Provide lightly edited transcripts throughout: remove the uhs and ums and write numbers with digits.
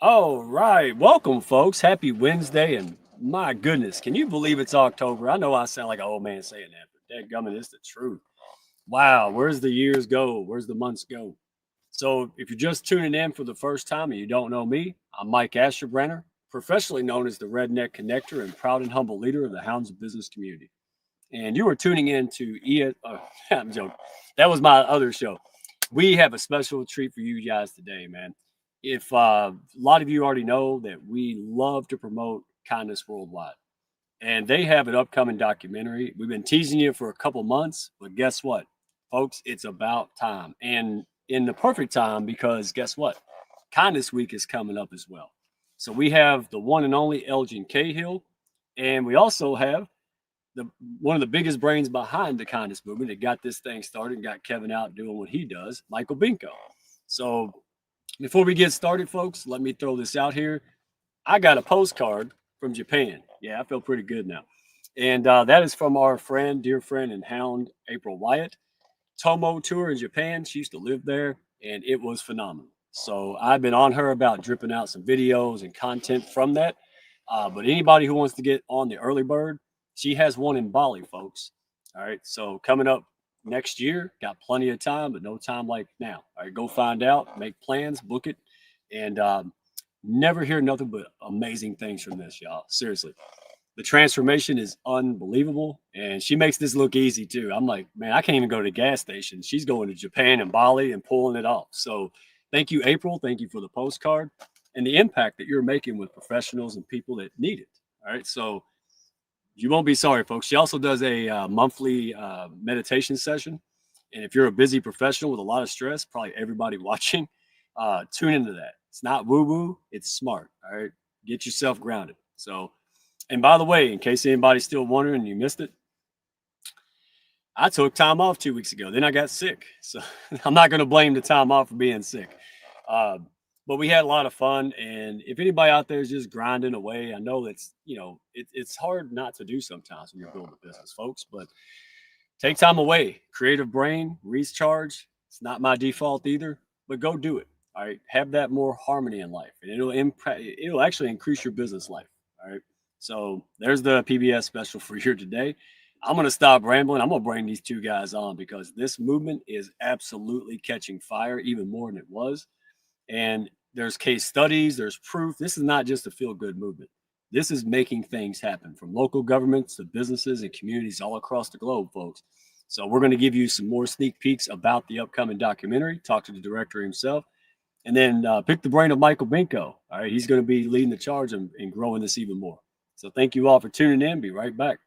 All right. Welcome, folks. Happy Wednesday. And my goodness, can you believe it's October? I know I sound like an old man saying that, but dadgummit, it's the truth. Wow. Where's the years go? Where's the months go? So, if you're just tuning in for the first time and you don't know me, I'm Mike Ashabraner, professionally known as the Redneck Connecktor and proud and humble leader of the Hounds of business community. And you are tuning in to I'm joking. That was my other show. We have a special treat for you guys today, man. If a lot of you already know that we love to promote kindness worldwide, and they have an upcoming documentary. We've been teasing you for a couple months, but guess what, folks? It's about time, and in the perfect time because guess what? Kindness Week is coming up as well. So we have the one and only Elgin Cahill, and we also have the one of the biggest brains behind the kindness movement that got this thing started and got Kevin out doing what he does, Michael Binko. So before we get started, folks, let me throw this out here. I got a postcard from Japan. Yeah, I feel pretty good now. And that is from our friend, dear friend, and hound, April Wyatt. Tomo tour in Japan. She used to live there, and it was phenomenal. So I've been on her about dripping out some videos and content from that. But anybody who wants to get on the early bird, she has one in Bali, folks. All right. So coming up next year, got plenty of time, but no time like now. All right. Go find out, make plans, book it, and never hear nothing but amazing things from this, y'all. Seriously. The transformation is unbelievable, and she makes this look easy too. I'm like, man, I can't even go to the gas station. She's going to Japan and Bali and pulling it off. So, thank you, April. Thank you for the postcard and the impact that you're making with professionals and people that need it. All right, so you won't be sorry, folks. She also does a monthly meditation session, and if you're a busy professional with a lot of stress, probably everybody watching, tune into that. It's not woo woo; it's smart. All right, get yourself grounded. So. And by the way, in case anybody's still wondering and you missed it, I took time off 2 weeks ago. Then I got sick. So I'm not going to blame the time off for being sick. Uh, but we had a lot of fun. And if anybody out there is just grinding away, I know that's, it's hard not to do sometimes when you're building a business, folks. But take time away, creative brain, recharge. It's not my default either, but go do it. All right. Have that more harmony in life, and it'll actually increase your business life. All right. So there's the PBS special for you today. I'm going to stop rambling. I'm going to bring these two guys on because this movement is absolutely catching fire, even more than it was. And there's case studies, there's proof. This is not just a feel good movement. This is making things happen from local governments to businesses and communities all across the globe, folks. So we're going to give you some more sneak peeks about the upcoming documentary, talk to the director himself, and then pick the brain of Michael Binko. All right, he's going to be leading the charge and growing this even more. So thank you all for tuning in. Be right back.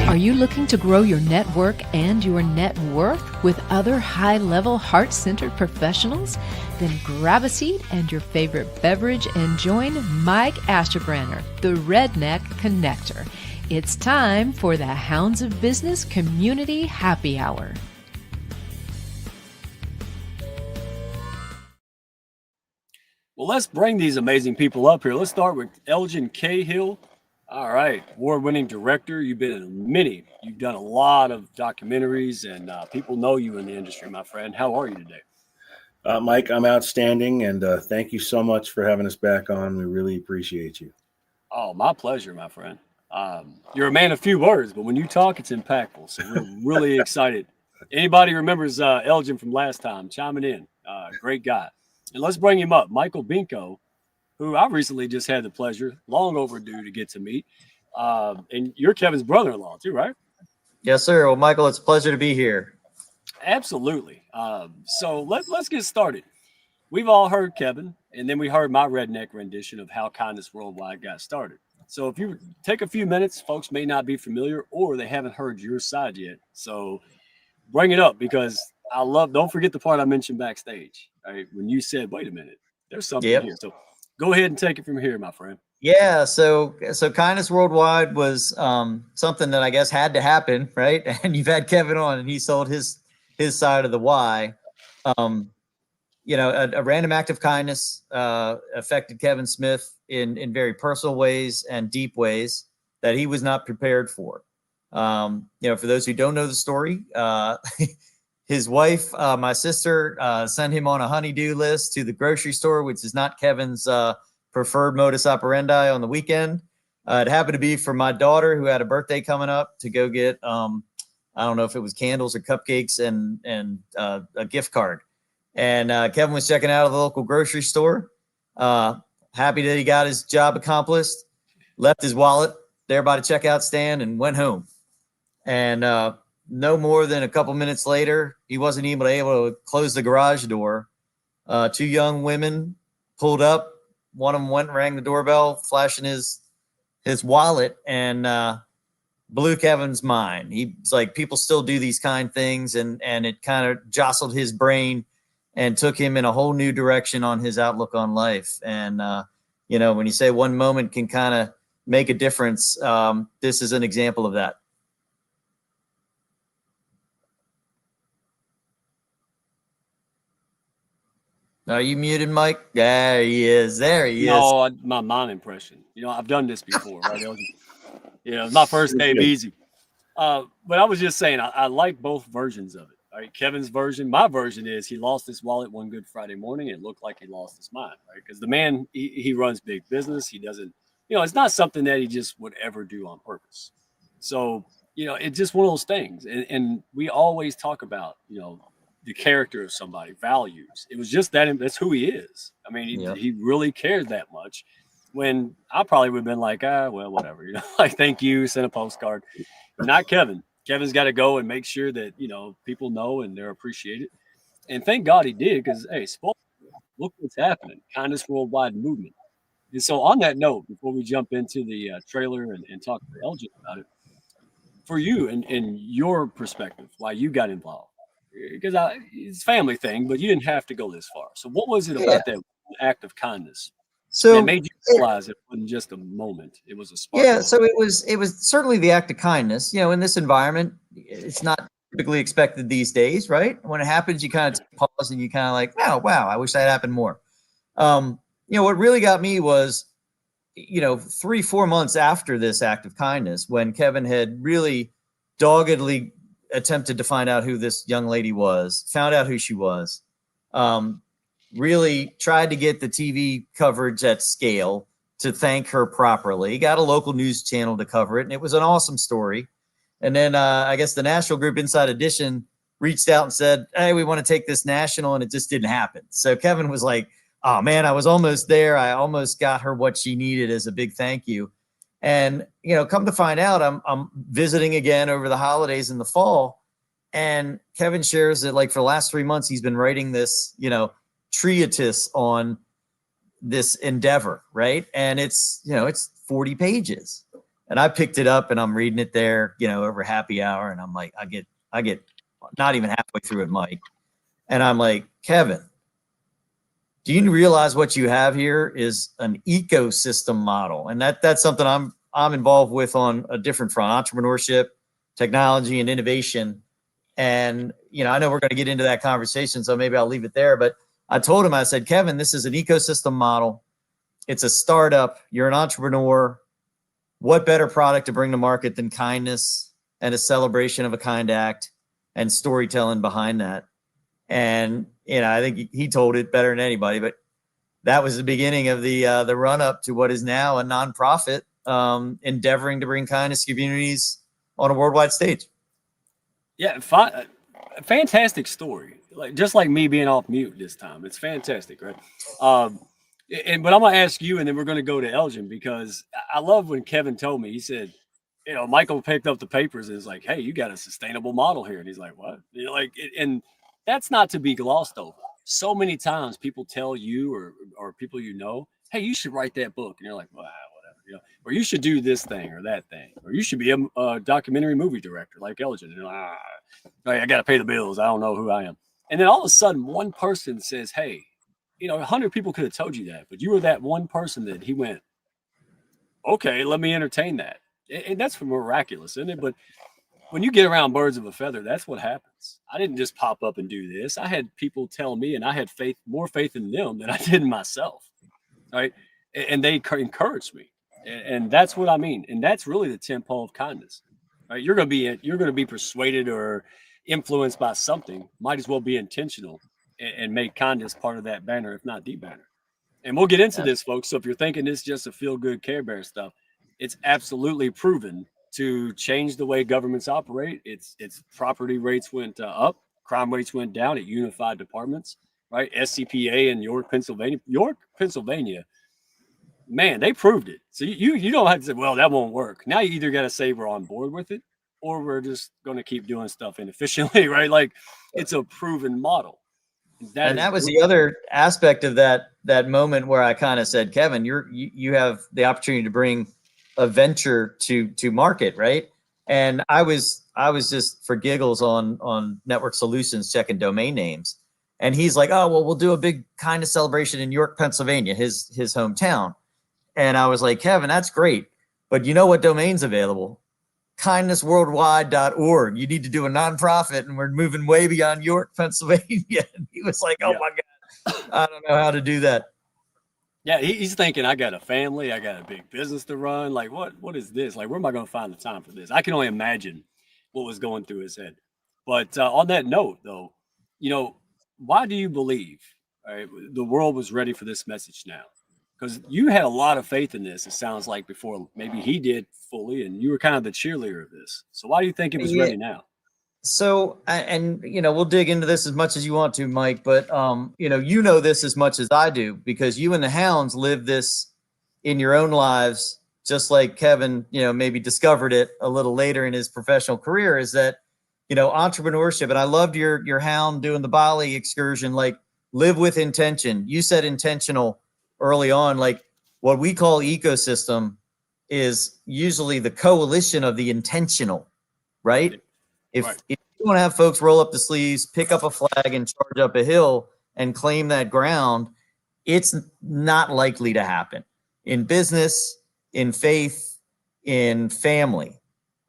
Are you looking to grow your network and your net worth with other high-level, heart-centered professionals? Then grab a seat and your favorite beverage and join Mike Ashabraner, the Redneck Connecktor. It's time for the Hounds of Business Community Happy Hour. Well, let's bring these amazing people up here. Let's start with Elgin Cahill. All right, award-winning director. You've been in many. You've done a lot of documentaries, and people know you in the industry, my friend. How are you today? Mike, I'm outstanding, and thank you so much for having us back on. We really appreciate you. Oh, my pleasure, my friend. You're a man of few words, but when you talk, it's impactful. So we're really excited. Anybody remembers Elgin from last time? Chiming in. Great guy. And let's bring him up. Michael Binko, who I recently just had the pleasure, long overdue, to get to meet. And you're Kevin's brother-in-law too, right? Yes, sir. Well, Michael, it's a pleasure to be here. Absolutely. So let's get started. We've all heard Kevin, and then we heard my redneck rendition of how Kindness Worldwide got started. So if you take a few minutes, folks may not be familiar or they haven't heard your side yet. So bring it up because don't forget the part I mentioned backstage. All right, when you said, wait a minute, there's something here. So go ahead and take it from here, my friend. Yeah. So Kindness Worldwide was something that I guess had to happen, right? And you've had Kevin on, and he sold his side of the why. a random act of kindness affected Kevin Smith in very personal ways and deep ways that he was not prepared for. For those who don't know the story, his wife, my sister, sent him on a honey-do list to the grocery store, which is not Kevin's preferred modus operandi on the weekend. It happened to be for my daughter, who had a birthday coming up, to go get, I don't know if it was candles or cupcakes and a gift card. And Kevin was checking out of the local grocery store, happy that he got his job accomplished, left his wallet there by the checkout stand and went home. And no more than a couple minutes later, he wasn't even able to close the garage door. Two young women pulled up. One of them went and rang the doorbell, flashing his wallet, and blew Kevin's mind. He's like, people still do these kind things, and it kind of jostled his brain and took him in a whole new direction on his outlook on life. And, when you say one moment can kind of make a difference, this is an example of that. Are you muted, Mike? There he is. There he is. No, my mom impression. I've done this before, right? My first day easy. But I was just saying, I like both versions of it. All right, Kevin's version, my version is he lost his wallet one good Friday morning. It looked like he lost his mind, right? Because the man, he runs big business. He doesn't, it's not something that he just would ever do on purpose. So, it's just one of those things. And we always talk about, the character of somebody, values. It was just that's who he is. I mean, he really cared that much, when I probably would have been like, well, whatever, like, thank you, send a postcard. Not Kevin. Kevin's got to go and make sure that, people know and they're appreciated. And thank God he did, because, hey, look what's happening. Kindness Worldwide movement. And so on that note, before we jump into the trailer and talk to Elgin about it, for you and your perspective, why you got involved, because it's a family thing, but you didn't have to go this far. So what was it about that act of kindness that made you realize it wasn't just a moment, it was a spark? Yeah, so it was certainly the act of kindness. In this environment, it's not typically expected these days, right? When it happens, you kind of pause and you kind of like, oh, wow, I wish that happened more. What really got me was, 3-4 months after this act of kindness, when Kevin had really doggedly attempted to find out who this young lady was, found out who she was, really tried to get the TV coverage at scale to thank her properly, got a local news channel to cover it, and it was an awesome story. And then I guess the national group, Inside Edition, reached out and said, hey, we want to take this national, and it just didn't happen. So Kevin was like, oh, man, I was almost there. I almost got her what she needed as a big thank you. And, come to find out, I'm visiting again over the holidays in the fall, and Kevin shares that, like, for the last 3 months, he's been writing this, treatise on this endeavor, right? And it's 40 pages. And I picked it up and I'm reading it there, over happy hour. And I'm like, I get not even halfway through it, Mike. And I'm like, Kevin, do you realize what you have here is an ecosystem model? And that's something I'm involved with on a different front: entrepreneurship, technology, and innovation. And, I know we're going to get into that conversation, so maybe I'll leave it there. But I told him, I said, Kevin, this is an ecosystem model. It's a startup. You're an entrepreneur. What better product to bring to market than kindness and a celebration of a kind act and storytelling behind that? And, I think he told it better than anybody, but that was the beginning of the run up to what is now a nonprofit endeavoring to bring kindness to communities on a worldwide stage. Yeah. Fantastic story. Just like me being off mute this time. It's fantastic, right? But I'm going to ask you, and then we're going to go to Elgin, because I love when Kevin told me, he said, Michael picked up the papers and is like, hey, you got a sustainable model here. And he's like, what? And that's not to be glossed over. So many times people tell you or people hey, you should write that book. And you're like, well, whatever, or you should do this thing or that thing, or you should be a documentary movie director like Elgin. And you're like, I got to pay the bills. I don't know who I am. And then all of a sudden, one person says, hey, 100 people could have told you that, but you were that one person that he went, okay, let me entertain that. And that's miraculous, isn't it? But when you get around birds of a feather, that's what happens. this. I didn't just pop up and do this. I had people tell me, and I had more faith in them than I did in myself. Right. And they encouraged me. And that's what I mean. And that's really the tempo of kindness. Right. You're going to be persuaded or influenced by something. Might as well be intentional and make kindness part of that banner, if not the banner. And we'll get into this, folks. So if you're thinking this is just a feel-good Care Bear stuff, it's absolutely proven to change the way governments operate. Its property rates went up, crime rates went down at unified departments, right? SCPA in York, Pennsylvania, man, they proved it. So you don't have to say, well, that won't work. Now you either got to say we're on board with it, or we're just going to keep doing stuff inefficiently, right? Like it's a proven model. That was the other aspect of that moment where I kind of said, Kevin, you have the opportunity to bring a venture to market, right? And I was just for giggles on Network Solutions checking domain names, and he's like, oh well, we'll do a big kindness celebration in York, Pennsylvania, his hometown. And I was like, Kevin, that's great, but you know what domain's available? kindnessworldwide.org. You need to do a nonprofit, and we're moving way beyond York, Pennsylvania. And he was like, oh my God, I don't know how to do that. Yeah, he's thinking, I got a family, I got a big business to run. Like, what is this? Like, where am I going to find the time for this? I can only imagine what was going through his head. But on that note, though, why do you believe the world was ready for this message now? Because you had a lot of faith in this, it sounds like, before maybe he did fully, and you were kind of the cheerleader of this. So why do you think it was ready now? So, and we'll dig into this as much as you want to, Mike, but you know this as much as I do, because you and the Hounds live this in your own lives, just like Kevin, maybe discovered it a little later in his professional career, is that, entrepreneurship. And I loved your Hound doing the Bali excursion, like live with intention. You said intentional early on. Like what we call ecosystem is usually the coalition of the intentional, right? If you want to have folks roll up the sleeves, pick up a flag and charge up a hill and claim that ground, it's not likely to happen in business, in faith, in family.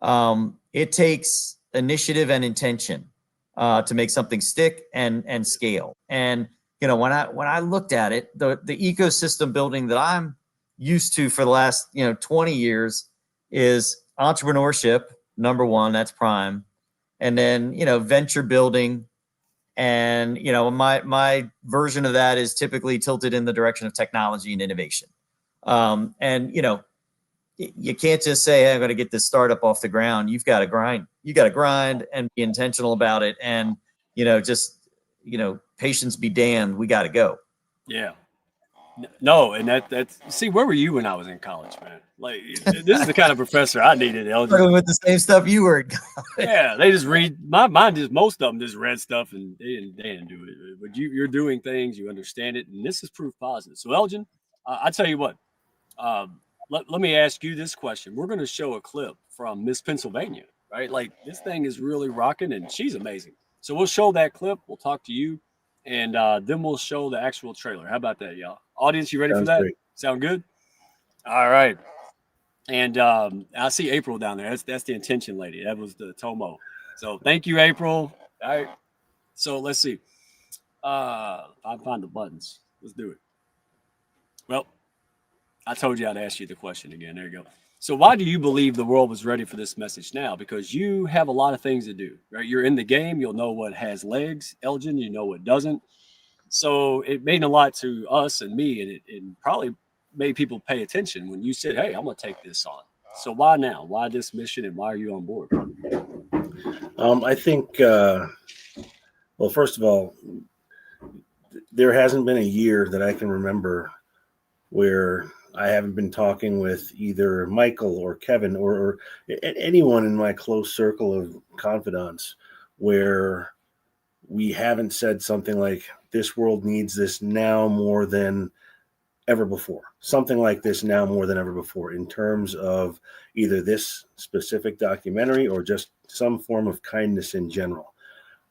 It takes initiative and intention to make something stick and scale. And when I looked at it, the ecosystem building that I'm used to for the last 20 years is entrepreneurship. Number one, that's prime. And then, venture building. And, my version of that is typically tilted in the direction of technology and innovation. And, you can't just say, hey, I'm going to get this startup off the ground. You've got to grind. You got to grind and be intentional about it. And, patience be damned. We got to go. Yeah. No, and that's see, where were you when I was in college, man? Like, this is the kind of professor I needed. Elgin. With the same stuff you were. Yeah, they just read. My mind is most of them just read stuff and they didn't do it. But you're doing things, you understand it, and this is proof positive. So, Elgin, I tell you what. Let me ask you this question. We're going to show a clip from Miss Pennsylvania, right? Like this thing is really rocking, and she's amazing. So we'll show that clip. We'll talk to you, and then we'll show the actual trailer. How about that, y'all? Audience, you ready for that? Great. Sound good? All right. And I see April down there. That's the intention lady. That was the Tomo. So thank you, April. All right. So let's see. I'll find the buttons. Let's do it. Well, I told you I'd ask you the question again. There you go. So why do you believe the world was ready for this message now? Because you have a lot of things to do, right? You're in the game. You'll know what has legs, Elgin. You know what doesn't. So it meant a lot to us and me, and it probably made people pay attention when you said, hey, I'm going to take this on. So why now? Why this mission, and why are you on board? I think, well, first of all, there hasn't been a year that I can remember where I haven't been talking with either Michael or Kevin or anyone in my close circle of confidants where we haven't said something like, this world needs this now more than ever before. Something like this now more than ever before in terms of either this specific documentary or just some form of kindness in general.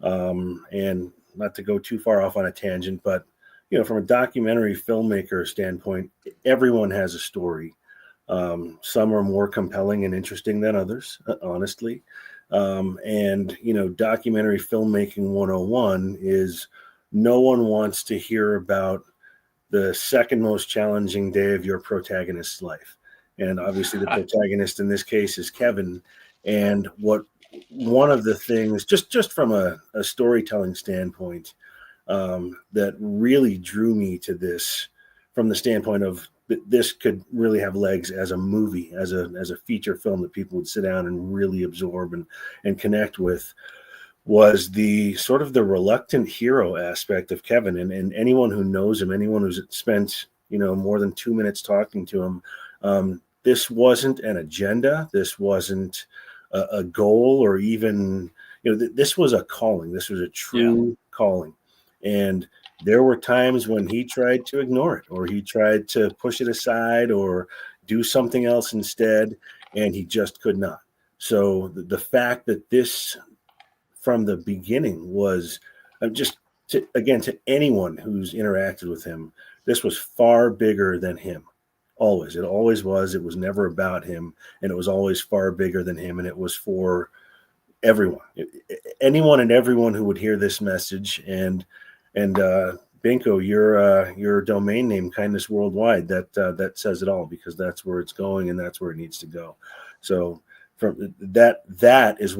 And not to go too far off on a tangent, but from a documentary filmmaker standpoint, everyone has a story. Some are more compelling and interesting than others, honestly. And, documentary filmmaking 101 is no one wants to hear about the second most challenging day of your protagonist's life. And obviously the protagonist in this case is Kevin. And one of the things, just from a storytelling standpoint, that really drew me to this, from the standpoint of this could really have legs as a movie, as a feature film that people would sit down and really absorb and connect with, was the sort of the reluctant hero aspect of Kevin. And anyone who knows him, anyone who's spent, more than 2 minutes talking to him, this wasn't an agenda. This wasn't a goal, or even, this was a calling. This was a true calling. And there were times when he tried to ignore it, or he tried to push it aside, or do something else instead, and he just could not. So the fact that this, from the beginning, was just to anyone who's interacted with him, this was far bigger than him. Always. It always was. It was never about him, and it was always far bigger than him, and it was for everyone, anyone and everyone who would hear this message. And Binko, your domain name, Kindness Worldwide, that says it all, because that's where it's going, and that's where it needs to go. So from that's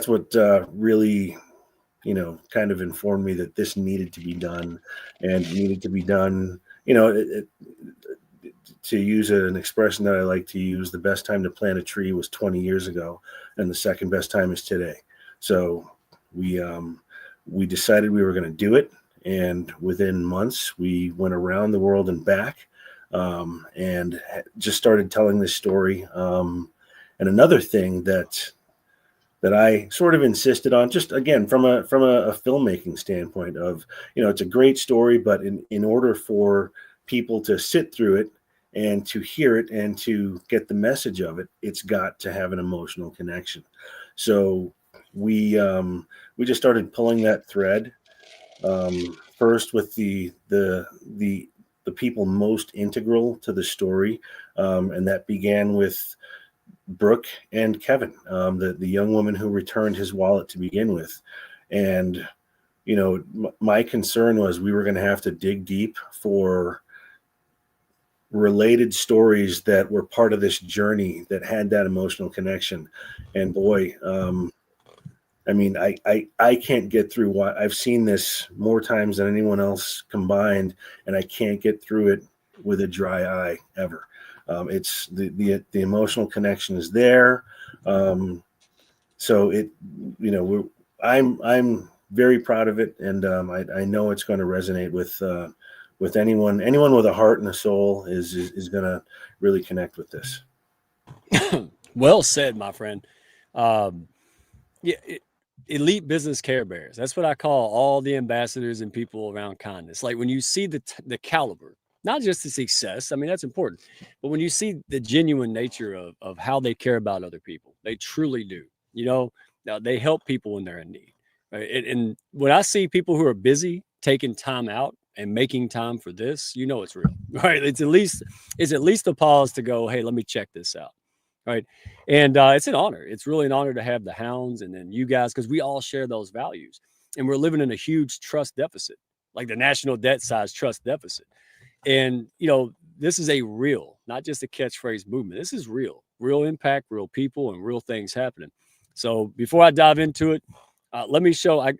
what really, kind of informed me that this needed to be done, and needed to be done. To use an expression that I like to use, the best time to plant a tree was 20 years ago, and the second best time is today. So we decided we were going to do it, and within months we went around the world and back, and just started telling this story. And another thing that I sort of insisted on, just again from a filmmaking standpoint of, it's a great story, but in order for people to sit through it and to hear it and to get the message of it, it's got to have an emotional connection. So we just started pulling that thread, first with the people most integral to the story, and that began with Brooke and Kevin, the young woman who returned his wallet to begin with. And my concern was we were going to have to dig deep for related stories that were part of this journey that had that emotional connection. And boy, I can't get through what I've seen this more times than anyone else combined, and I can't get through it with a dry eye ever. It's the emotional connection is there. So it, I'm very proud of it, and I know it's going to resonate with anyone with a heart and a soul is going to really connect with this. Well said, my friend. Elite business Care Bears. That's what I call all the ambassadors and people around kindness. Like when you see the caliber, not just the success, I mean, that's important, but when you see the genuine nature of how they care about other people, they truly do. Now they help people when they're in need. Right? And when I see people who are busy taking time out and making time for this, it's real, right? It's at least a pause to go, hey, let me check this out. Right. And it's an honor. It's really an honor to have the Hounds and then you guys, because we all share those values, and we're living in a huge trust deficit, like the national debt size trust deficit. And, this is a real, not just a catchphrase movement. This is real impact, real people, and real things happening. So before I dive into it, let me show,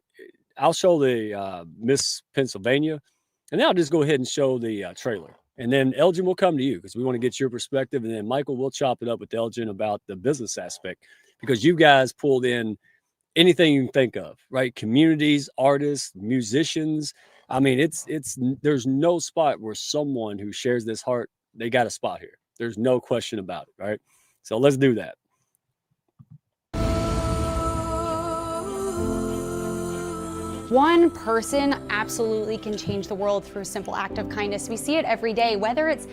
I'll show the Miss Pennsylvania, and then I'll just go ahead and show the trailer. And then Elgin will come to you because we want to get your perspective. And then Michael, we'll chop it up with Elgin about the business aspect, because you guys pulled in anything you can think of, right? Communities, artists, musicians. I mean, there's no spot where someone who shares this heart, they got a spot here. There's no question about it, right? So let's do that. One person absolutely can change the world through a simple act of kindness. We see it every day, whether it's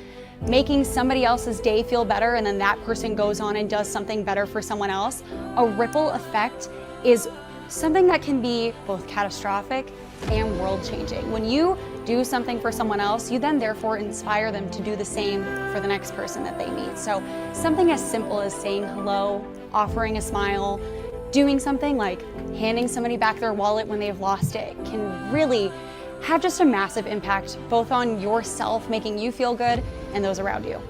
making somebody else's day feel better and then that person goes on and does something better for someone else. A ripple effect is something that can be both catastrophic and world-changing. When you do something for someone else, you then therefore inspire them to do the same for the next person that they meet. So something as simple as saying hello, offering a smile, doing something like handing somebody back their wallet when they've lost it can really have just a massive impact both on yourself, making you feel good, and those around you.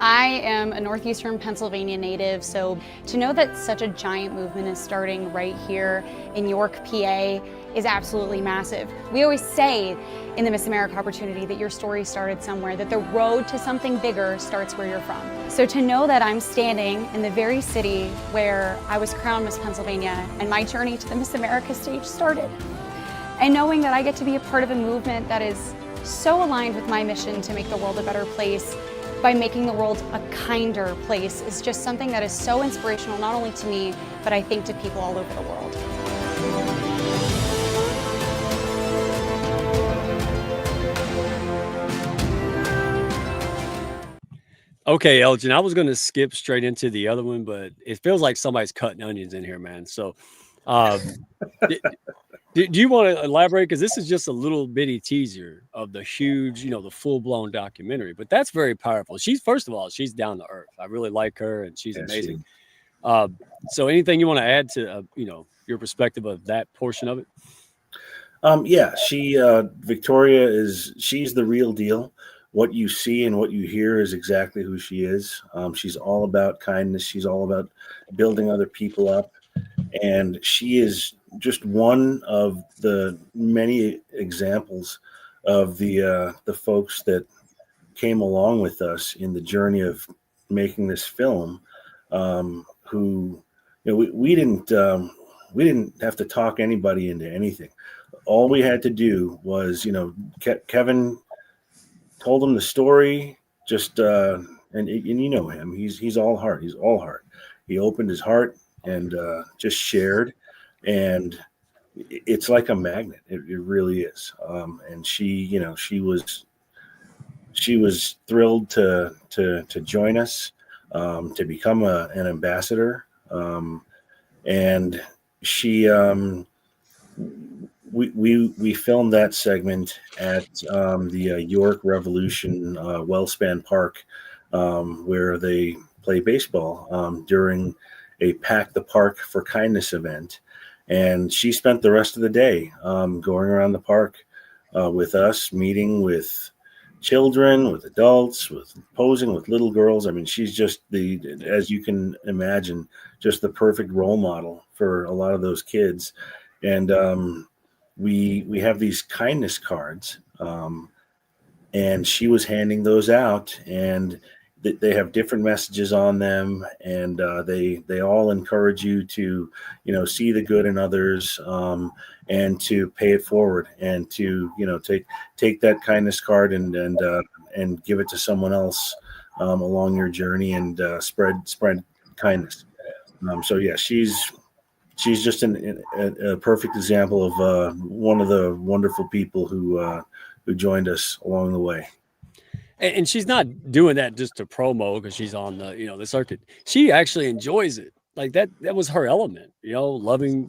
I am a Northeastern Pennsylvania native, so to know that such a giant movement is starting right here in York, PA is absolutely massive. We always say in the Miss America opportunity that your story started somewhere, that the road to something bigger starts where you're from. So to know that I'm standing in the very city where I was crowned Miss Pennsylvania and my journey to the Miss America stage started, and knowing that I get to be a part of a movement that is so aligned with my mission to make the world a better place by making the world a kinder place is just something that is so inspirational, not only to me, but I think to people all over the world. Okay, Elgin, I was going to skip straight into the other one, but it feels like somebody's cutting onions in here, man. So, do you want to elaborate? Because this is just a little bitty teaser of the huge, the full-blown documentary. But that's very powerful. First of all, she's down to earth. I really like her, and she's amazing. So anything you want to add to, your perspective of that portion of it? Yeah, Victoria she's the real deal. What you see and what you hear is exactly who she is. She's all about kindness. She's all about building other people up. And she is just one of the many examples of the folks that came along with us in the journey of making this film. Who, we didn't have to talk anybody into anything. All we had to do was, Kevin told him the story. Just and you know him. He's all heart. He's all heart. He opened his heart and just shared, and it's like a magnet. It really is. And she was thrilled to join us, to become an ambassador, and she we filmed that segment at the York Revolution Wellspan Park, where they play baseball during a Pack the Park for Kindness event. And she spent the rest of the day going around the park with us, meeting with children, with adults, with posing with little girls. I mean, she's just as you can imagine, just the perfect role model for a lot of those kids. And we have these kindness cards, and she was handing those out, and they have different messages on them, and they all encourage you to see the good in others, and to pay it forward, and to take that kindness card and give it to someone else along your journey, and spread kindness. So yeah, she's just a perfect example of one of the wonderful people who joined us along the way. And she's not doing that just to promo because she's on the circuit. She actually enjoys it. Like that was her element, loving,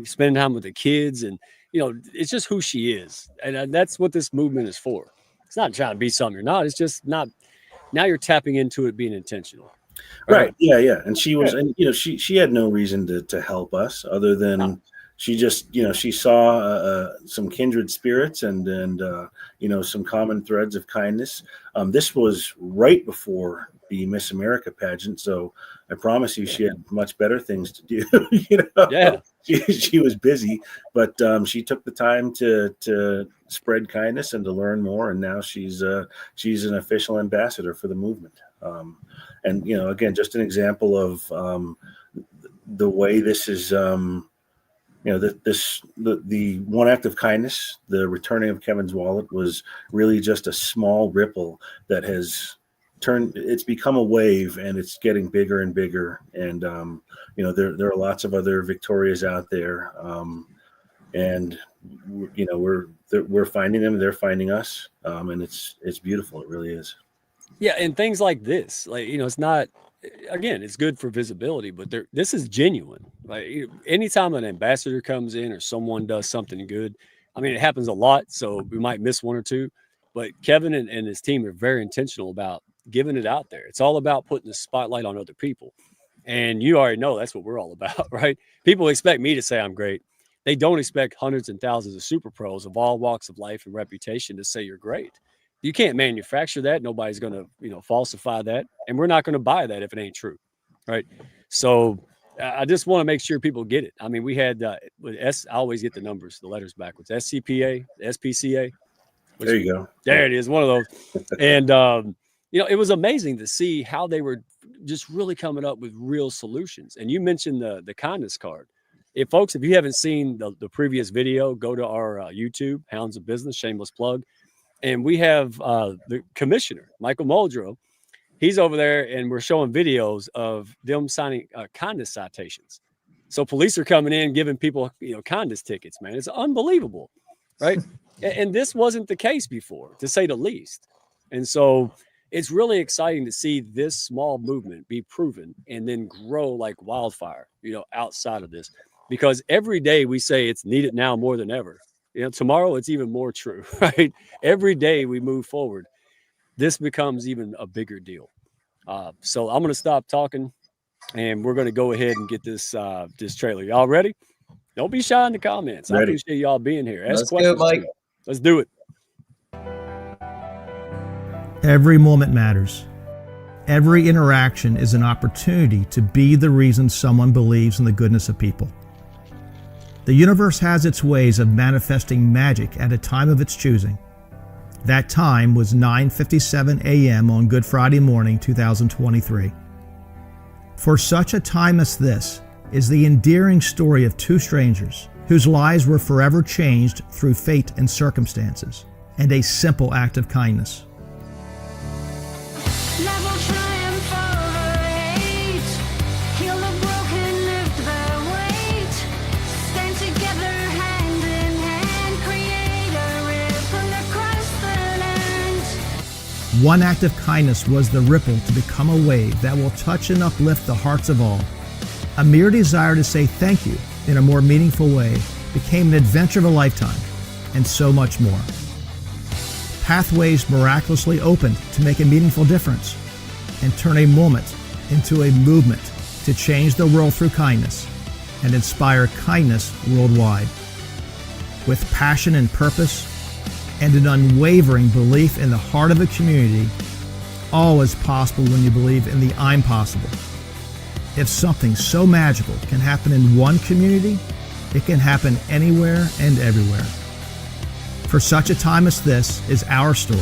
spending time with the kids, and it's just who she is, and that's what this movement is for. It's not trying to be something you're not. It's just not. Now you're tapping into it being intentional. Right. Yeah. And she was, and she had no reason to help us other than she just, she saw some kindred spirits and some common threads of kindness. This was right before the Miss America pageant, so I promise you, she had much better things to do. Yeah, she was busy, but she took the time to spread kindness and to learn more, and now she's an official ambassador for the movement. And again, just an example of the way this is. The one act of kindness, the returning of Kevin's wallet, was really just a small ripple that has it's become a wave, and it's getting bigger and bigger. And there are lots of other Victorias out there, and we're finding them, they're finding us, and it's beautiful. It really is. Yeah, and things like this, like it's not. Again, it's good for visibility, but this is genuine. Like anytime an ambassador comes in or someone does something good, I mean, it happens a lot, so we might miss one or two, but Kevin and his team are very intentional about giving it out there. It's all about putting the spotlight on other people. And you already know that's what we're all about, right? People expect me to say I'm great. They don't expect hundreds and thousands of super pros of all walks of life and reputation to say you're great. You can't manufacture that. Nobody's going to, falsify that. And we're not going to buy that if it ain't true, right? So I just want to make sure people get it. I mean, we had I always get the letters backwards. SCPA, SPCA. There you go. There it is, one of those. And, it was amazing to see how they were just really coming up with real solutions. And you mentioned the kindness card. If you haven't seen the previous video, go to our YouTube, Hounds of Business, shameless plug. And we have the commissioner, Michael Muldrow. He's over there, and we're showing videos of them signing kindness citations. So police are coming in, giving people, kindness tickets, man. It's unbelievable, right? And this wasn't the case before, to say the least. And so it's really exciting to see this small movement be proven and then grow like wildfire, outside of this. Because every day we say it's needed now more than ever. Tomorrow it's even more true, right? Every day we move forward, this becomes even a bigger deal. So I'm going to stop talking, and we're going to go ahead and get this trailer. Y'all ready? Don't be shy in the comments. Ready. I appreciate y'all being here. Ask Let's questions, go, Mike. too. Let's do it. Every moment matters. Every interaction is an opportunity to be the reason someone believes in the goodness of people. The universe has its ways of manifesting magic at a time of its choosing. That time was 9:57 a.m. on Good Friday morning, 2023. For such a time as this is the endearing story of two strangers whose lives were forever changed through fate and circumstances, and a simple act of kindness. One act of kindness was the ripple to become a wave that will touch and uplift the hearts of all. A mere desire to say thank you in a more meaningful way became an adventure of a lifetime, and so much more. Pathways miraculously opened to make a meaningful difference and turn a moment into a movement to change the world through kindness and inspire kindness worldwide. With passion and purpose, and an unwavering belief in the heart of a community, all is possible when you believe in the I'm possible. If something so magical can happen in one community, it can happen anywhere and everywhere. For such a time as this is our story.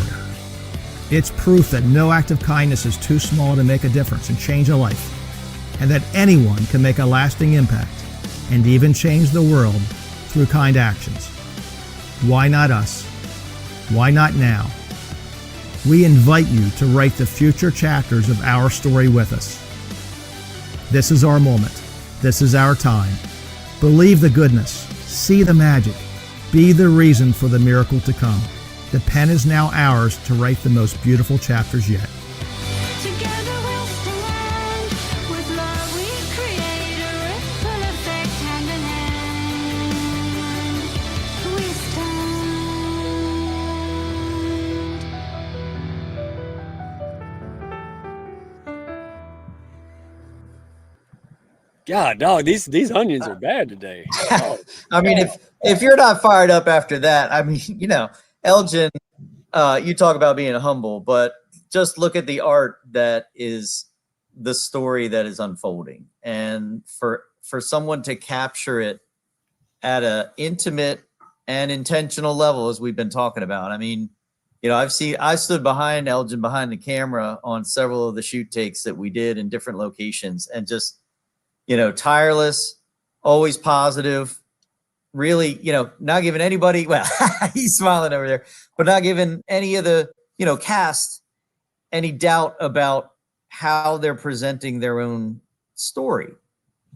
It's proof that no act of kindness is too small to make a difference and change a life, and that anyone can make a lasting impact and even change the world through kind actions. Why not us? Why not now? We invite you to write the future chapters of our story with us. This is our moment. This is our time. Believe the goodness. See the magic. Be the reason for the miracle to come. The pen is now ours to write the most beautiful chapters yet. Together we'll stand. With love we create a ripple effect, hand in hand. We stand. God, dog, these onions are bad today. Oh, I mean, if you're not fired up after that, I mean, Elgin, you talk about being humble, but just look at the art that is the story that is unfolding. And for someone to capture it at a intimate and intentional level, as we've been talking about. I mean, I stood behind Elgin behind the camera on several of the shoot takes that we did in different locations, and just, tireless, always positive, really, not giving anybody, well, he's smiling over there, but not giving any of the, cast any doubt about how they're presenting their own story.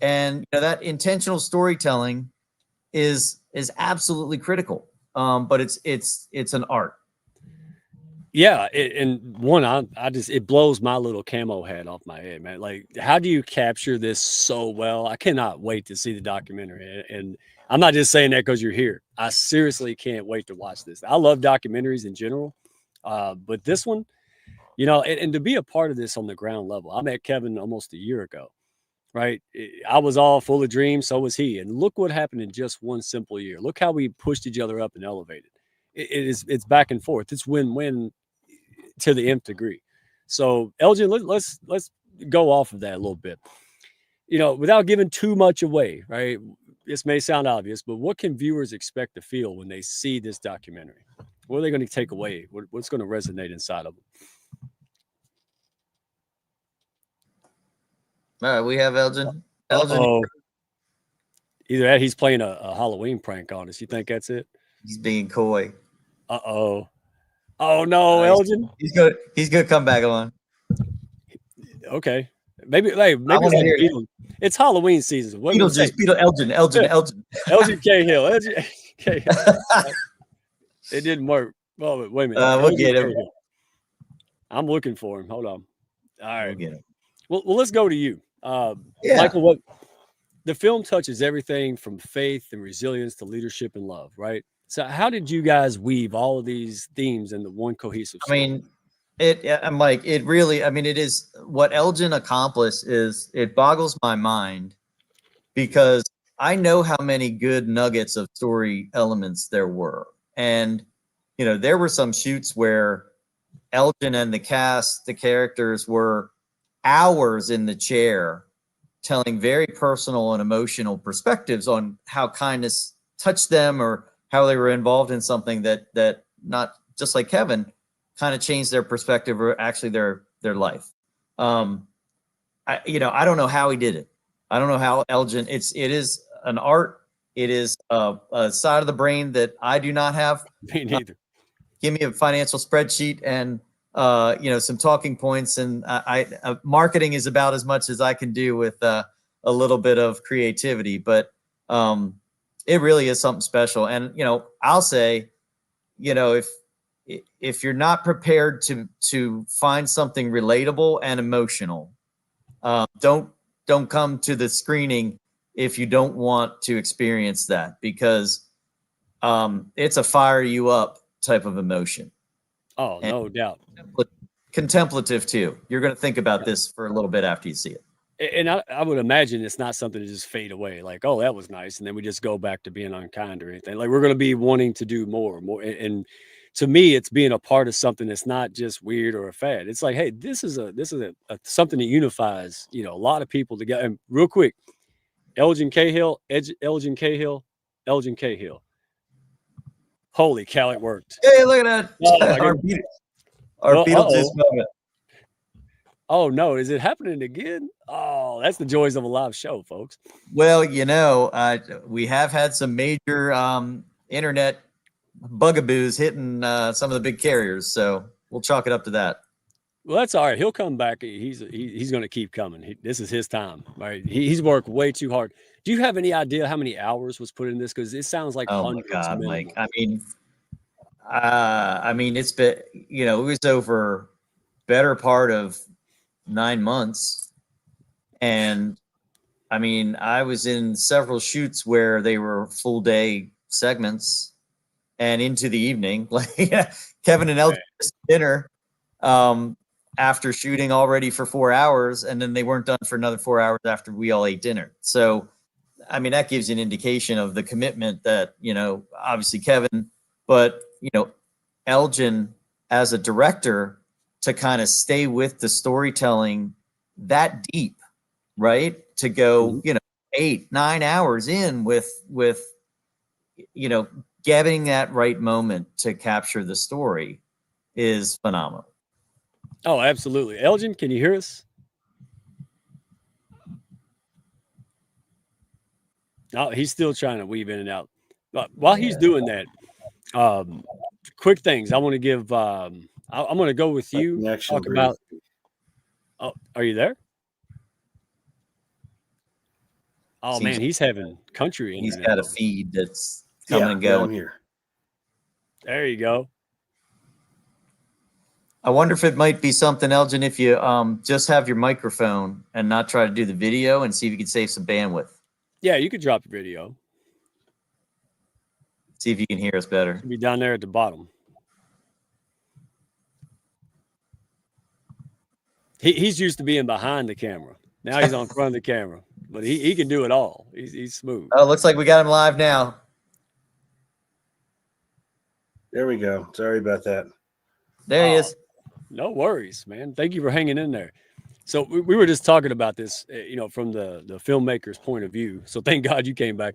And that intentional storytelling is absolutely critical. But it's an art. yeah. It blows my little camo hat off my head, man. Like, how do you capture this so well? I cannot wait to see the documentary. And I'm not just saying that because you're here. I seriously can't wait to watch this. I love documentaries in general, but this one, you know, and to be a part of this on the ground level. I met Kevin almost a year ago, right? I was all full of dreams, so was he. And look what happened in just one simple year. Look how we pushed each other up and elevated. It's back and forth. It's win-win to the nth degree. So Elgin, let's go off of that a little bit. You know, without giving too much away, right? This may sound obvious, but what can viewers expect to feel when they see this documentary? What are they going to take away? What's going to resonate inside of them? All right, we have Elgin. Oh, either that, he's playing a Halloween prank on us. You think that's it? He's being coy. Oh no, Elgin. He's gonna come back on. Okay, maybe it's like Beetle. It's Halloween season. What Elgin Cahill. Elgin Cahill. It didn't work. Well, wait a minute. We'll get him. I'm looking for him. Hold on. All right. We'll get him. Well, let's go to you. Michael, what the film touches everything from faith and resilience to leadership and love, right? So how did you guys weave all of these themes into one cohesive story? I mean, it is what Elgin accomplished is it boggles my mind because I know how many good nuggets of story elements there were. And, you know, there were some shoots where Elgin and the cast, the characters were hours in the chair telling very personal and emotional perspectives on how kindness touched them or how they were involved in something that not just like Kevin kind of changed their perspective or actually their life. I don't know how he did it. I don't know how Elgin, it is an art. It is a side of the brain that I do not have. Me neither. Give me a financial spreadsheet and some talking points, and marketing is about as much as I can do with a little bit of creativity. But it really is something special. And I'll say, if you're not prepared to find something relatable and emotional, don't come to the screening if you don't want to experience that, because it's a fire you up type of emotion. Oh, no doubt. Contemplative too. You're going to think about this for a little bit after you see it. And I would imagine it's not something to just fade away. Like, oh, that was nice. And then we just go back to being unkind or anything. Like, we're going to be wanting to do more. And to me, it's being a part of something that's not just weird or a fad. It's like, hey, this is a something that unifies, a lot of people together. And real quick, Elgin Cahill. Holy cow, it worked. Hey, look at that. Oh, our Beetlejuice moment. Oh, no. Is it happening again? Oh, that's the joys of a live show, folks. Well, we have had some major internet bugaboos hitting some of the big carriers. So we'll chalk it up to that. Well, that's all right. He'll come back. He's going to keep coming. This is his time, right? He's worked way too hard. Do you have any idea how many hours was put in this? Because it sounds like hundreds. Oh my God, Mike. I mean, it's been, it was over better part of 9 months. And I mean, I was in several shoots where they were full day segments and into the evening, like Kevin and Elgin dinner after shooting already for 4 hours. And then they weren't done for another 4 hours after we all ate dinner. So, I mean, that gives you an indication of the commitment that, obviously Kevin, but, Elgin as a director to kind of stay with the storytelling that deep, right? To go, 8-9 hours in with, getting that right moment to capture the story is phenomenal. Oh, absolutely. Elgin, can you hear us? No, he's still trying to weave in and out. While he's doing that, quick things. I want to give. I'm going to go with you. Talk about. Oh, are you there? Oh man, he's having country. He's got a feed that's coming and going here. There you go. I wonder if it might be something, Elgin, if you just have your microphone and not try to do the video and see if you can save some bandwidth. Yeah, you could drop the video. See if you can hear us better. Should be down there at the bottom. He's used to being behind the camera. Now he's on front of the camera, but he can do it all. He's smooth. Oh, looks like we got him live now. There we go. Sorry about that. There he is. No worries, man. Thank you for hanging in there. So we were just talking about this, from the filmmaker's point of view. So thank God you came back.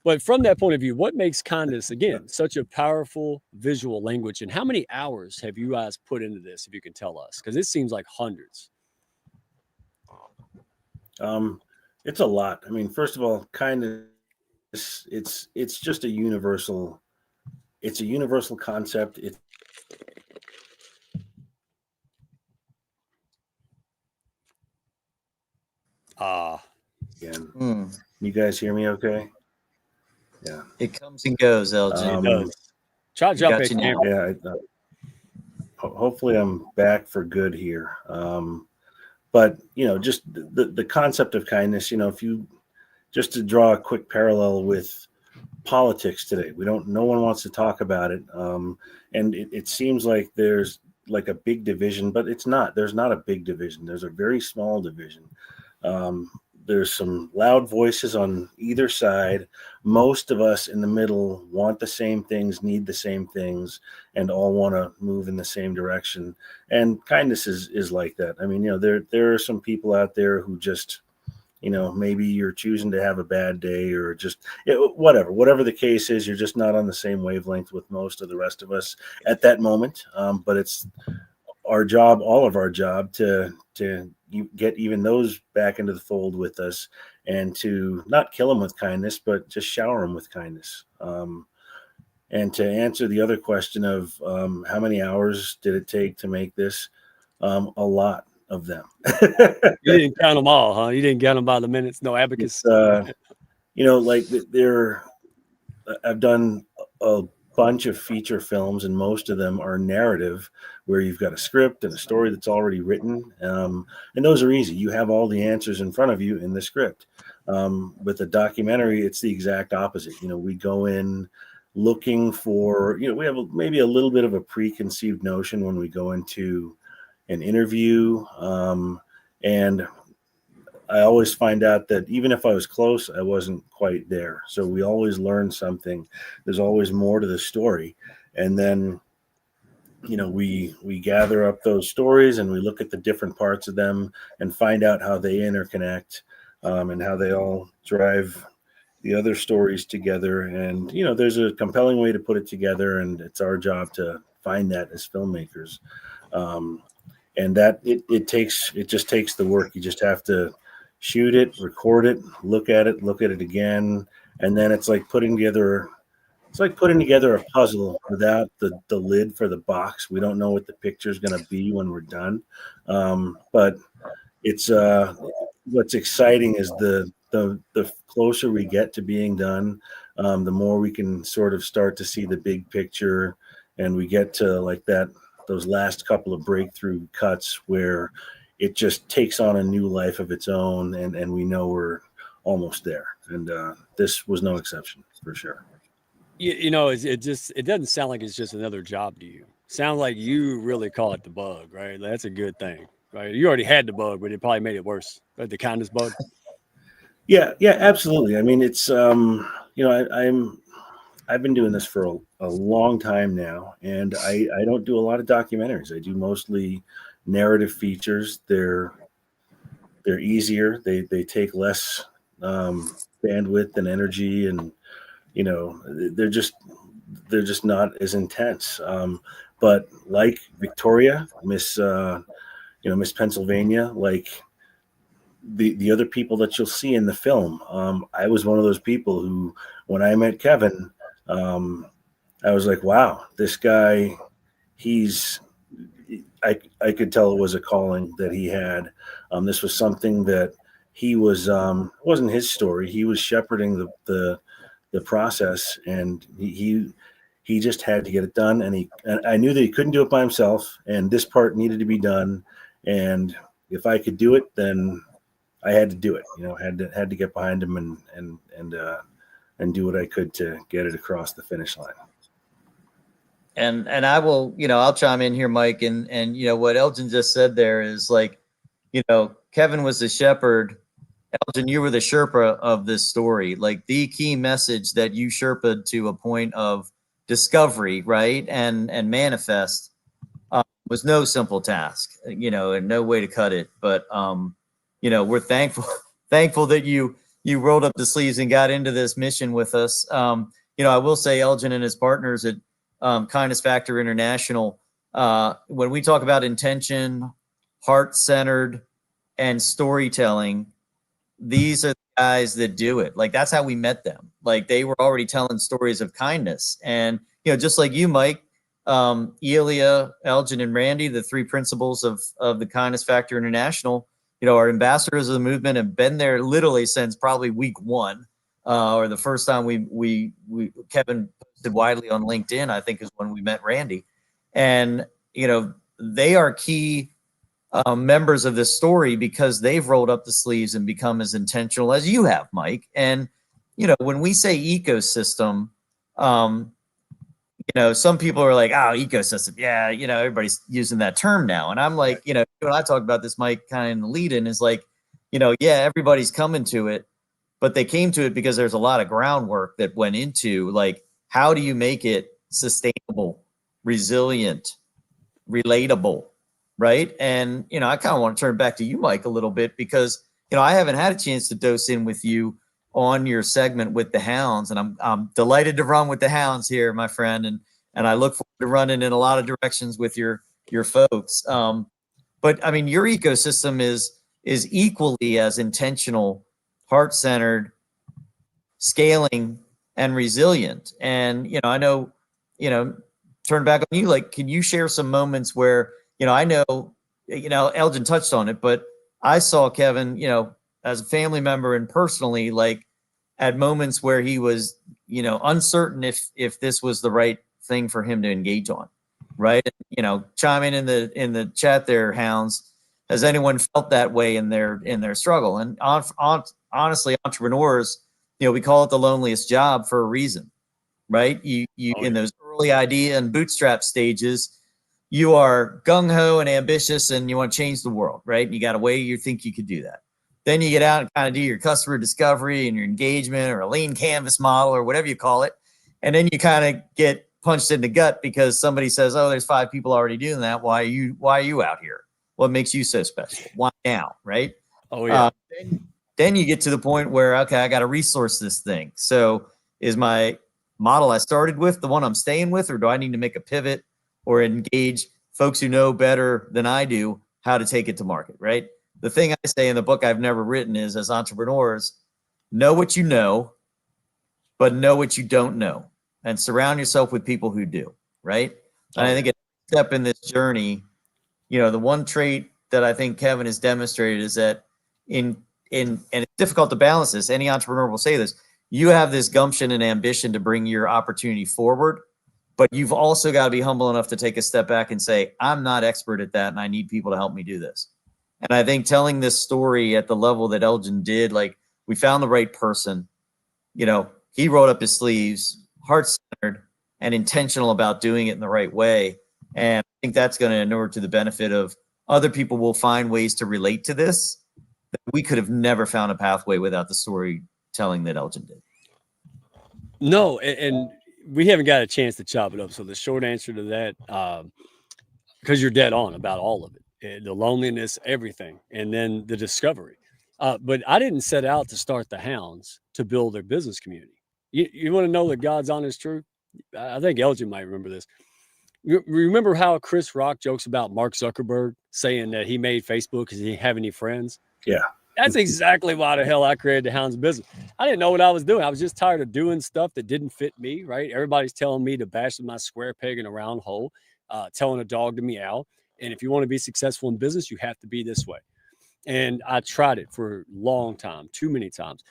But from that point of view, what makes kindness, again, such a powerful visual language? And how many hours have you guys put into this, if you can tell us? Because it seems like hundreds. It's a lot. I mean, first of all, kindness, it's just a universal concept. Again, you guys hear me okay? Yeah. It comes and goes, Elgin. It does. Try to jump in. Yeah. Hopefully I'm back for good here. But just the concept of kindness, if you just to draw a quick parallel with politics today, no one wants to talk about it. And it seems like there's like a big division, but it's not. There's not a big division. There's a very small division. There's some loud voices on either side. Most of us in the middle want the same things, need the same things, and all want to move in the same direction. And kindness is like that. I mean, there are some people out there who just, maybe you're choosing to have a bad day or just whatever the case is, you're just not on the same wavelength with most of the rest of us at that moment. But it's our job, all of our job, to get even those back into the fold with us, and to not kill them with kindness, but just shower them with kindness. And to answer the other question of how many hours did it take to make this, a lot of them. You didn't count them all, huh? You didn't count them by the minutes, no abacus. I've done a bunch of feature films, and most of them are narrative, where you've got a script and a story that's already written. And those are easy. You have all the answers in front of you in the script. With a documentary, it's the exact opposite. We go in looking for, we have maybe a little bit of a preconceived notion when we go into an interview. And I always find out that even if I was close, I wasn't quite there. So we always learn something. There's always more to the story. And then, we gather up those stories and we look at the different parts of them and find out how they interconnect, and how they all drive the other stories together. And, there's a compelling way to put it together, and it's our job to find that as filmmakers. And that it just takes the work. You just have to shoot it, record it, look at it again. And then it's like putting together a puzzle without the lid for the box. We don't know what the picture is going to be when we're done. But it's what's exciting is the closer we get to being done, the more we can sort of start to see the big picture, and we get to like those last couple of breakthrough cuts where it just takes on a new life of its own, and we know we're almost there. And this was no exception, for sure. It doesn't sound like it's just another job to you. Sounds like you really call it the bug, right? That's a good thing, right? You already had the bug, but it probably made it worse, right? The kindness bug. Yeah, absolutely. I mean, it's I've been doing this for a long time now, and I don't do a lot of documentaries. I do mostly narrative features. They're easier. They take less bandwidth and energy, and they're just not as intense. But like Victoria, Miss Pennsylvania, like the other people that you'll see in the film, I was one of those people who, when I met Kevin, I was like, wow, this guy, I could tell it was a calling that he had. This was something that he was, it wasn't his story. He was shepherding the process, and he just had to get it done. And I knew that he couldn't do it by himself, and this part needed to be done. And if I could do it, then I had to do it. Had to get behind him and and do what I could to get it across the finish line. And I will, I'll chime in here, Mike, and what Elgin just said there is like, Kevin was the shepherd. Elgin, you were the Sherpa of this story. Like the key message that you Sherpa'd to a point of discovery, right, and manifest was no simple task, and no way to cut it. But we're thankful that you rolled up the sleeves and got into this mission with us. I will say Elgin and his partners at Kindness Factor International, when we talk about intention, heart-centered, and storytelling, these are the guys that do it. Like that's how we met them. Like they were already telling stories of kindness. And, just like you, Mike, Elia, Elgin, and Randy, the three principals of the Kindness Factor International, our ambassadors of the movement have been there literally since probably week one, or the first time we Kevin posted widely on LinkedIn, I think is when we met Randy. And, they are key members of this story because they've rolled up the sleeves and become as intentional as you have, Mike. And, when we say ecosystem, some people are like, oh, ecosystem. Yeah. Everybody's using that term now. And I'm like, when I talk about this, Mike, kind of in the lead in is like, yeah, everybody's coming to it, but they came to it because there's a lot of groundwork that went into like, how do you make it sustainable, resilient, relatable? Right. And, I kind of want to turn back to you, Mike, a little bit because, I haven't had a chance to dose in with you on your segment with the Hounds. And I'm delighted to run with the Hounds here, my friend. And I look forward to running in a lot of directions with your folks. But I mean, your ecosystem is equally as intentional, heart-centered, scaling, and resilient. And, I know, turn back on you, like, can you share some moments where, I know, Elgin touched on it, but I saw Kevin, as a family member and personally, like at moments where he was, uncertain if this was the right thing for him to engage on. Right. Chime in the chat there, Hounds. Has anyone felt that way in their struggle? And honestly, entrepreneurs, we call it the loneliest job for a reason, right? In those early idea and bootstrap stages, you are gung-ho and ambitious and you want to change the world, right? And you got a way you think you could do that. Then you get out and kind of do your customer discovery and your engagement or a lean canvas model or whatever you call it. And then you kind of get punched in the gut because somebody says, oh, there's 5 people already doing that. Why are you out here? What makes you so special? Why now? Right. Oh, yeah. Then you get to the point where, okay, I got to resource this thing. So is my model I started with the one I'm staying with, or do I need to make a pivot or engage folks who know better than I do how to take it to market? Right. The thing I say in the book I've never written is, as entrepreneurs, know what you know, but know what you don't know, and surround yourself with people who do. Right. And I think a step in this journey, the one trait that I think Kevin has demonstrated is that and it's difficult to balance this. Any entrepreneur will say this. You have this gumption and ambition to bring your opportunity forward, but you've also got to be humble enough to take a step back and say, I'm not expert at that, and I need people to help me do this. And I think telling this story at the level that Elgin did, like we found the right person, he rolled up his sleeves, heart-centered and intentional about doing it in the right way. And I think that's going to inure to the benefit of other people will find ways to relate to this. That we could have never found a pathway without the storytelling that Elgin did. No, and we haven't got a chance to chop it up. So the short answer to that, because you're dead on about all of it. The loneliness, everything, and then the discovery. But I didn't set out to start the Hounds to build their business community. You want to know the God's honest truth? I think Elgin might remember this. You remember how Chris Rock jokes about Mark Zuckerberg saying that he made Facebook because he didn't have any friends? Yeah. That's exactly why the hell I created the Hounds business. I didn't know what I was doing. I was just tired of doing stuff that didn't fit me, right? Everybody's telling me to bash my square peg in a round hole, telling a dog to meow. And if you want to be successful in business, you have to be this way. And I tried it for a long time, too many times.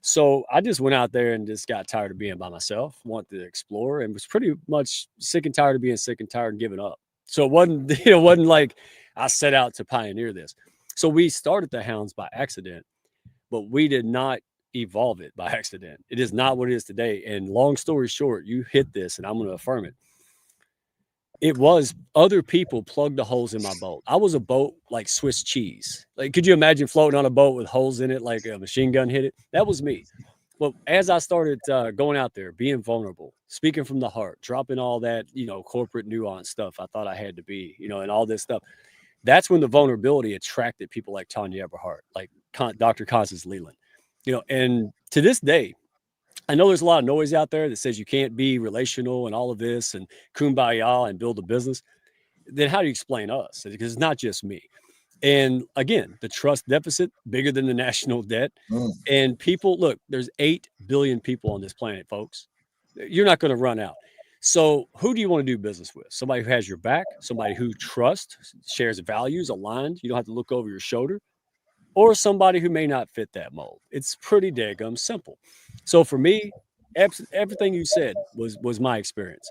So I just went out there and just got tired of being by myself, wanted to explore, and was pretty much sick and tired of being sick and tired and giving up. So it wasn't like I set out to pioneer this. So we started the Hounds by accident, but we did not evolve it by accident. It is not what it is today. And long story short, you hit this, and I'm going to affirm it. It was other people plugged the holes in my boat. I was a boat like Swiss cheese. Like, could you imagine floating on a boat with holes in it like a machine gun hit it? That was me. But as I started going out there, being vulnerable, speaking from the heart, dropping all that, corporate nuance stuff I thought I had to be, and all this stuff, that's when the vulnerability attracted people like Tanya Eberhardt, like Dr. Constance Leland, and to this day, I know there's a lot of noise out there that says you can't be relational and all of this and kumbaya and build a business. Then how do you explain us? Because it's not just me. And again, the trust deficit bigger than the national debt. And people, look, there's 8 billion people on this planet, folks. You're not going to run out. So who do you want to do business with? Somebody who has your back, somebody who trusts, shares values, aligned. You don't have to look over your shoulder, or somebody who may not fit that mold. It's pretty daggum simple. So for me, everything you said was my experience,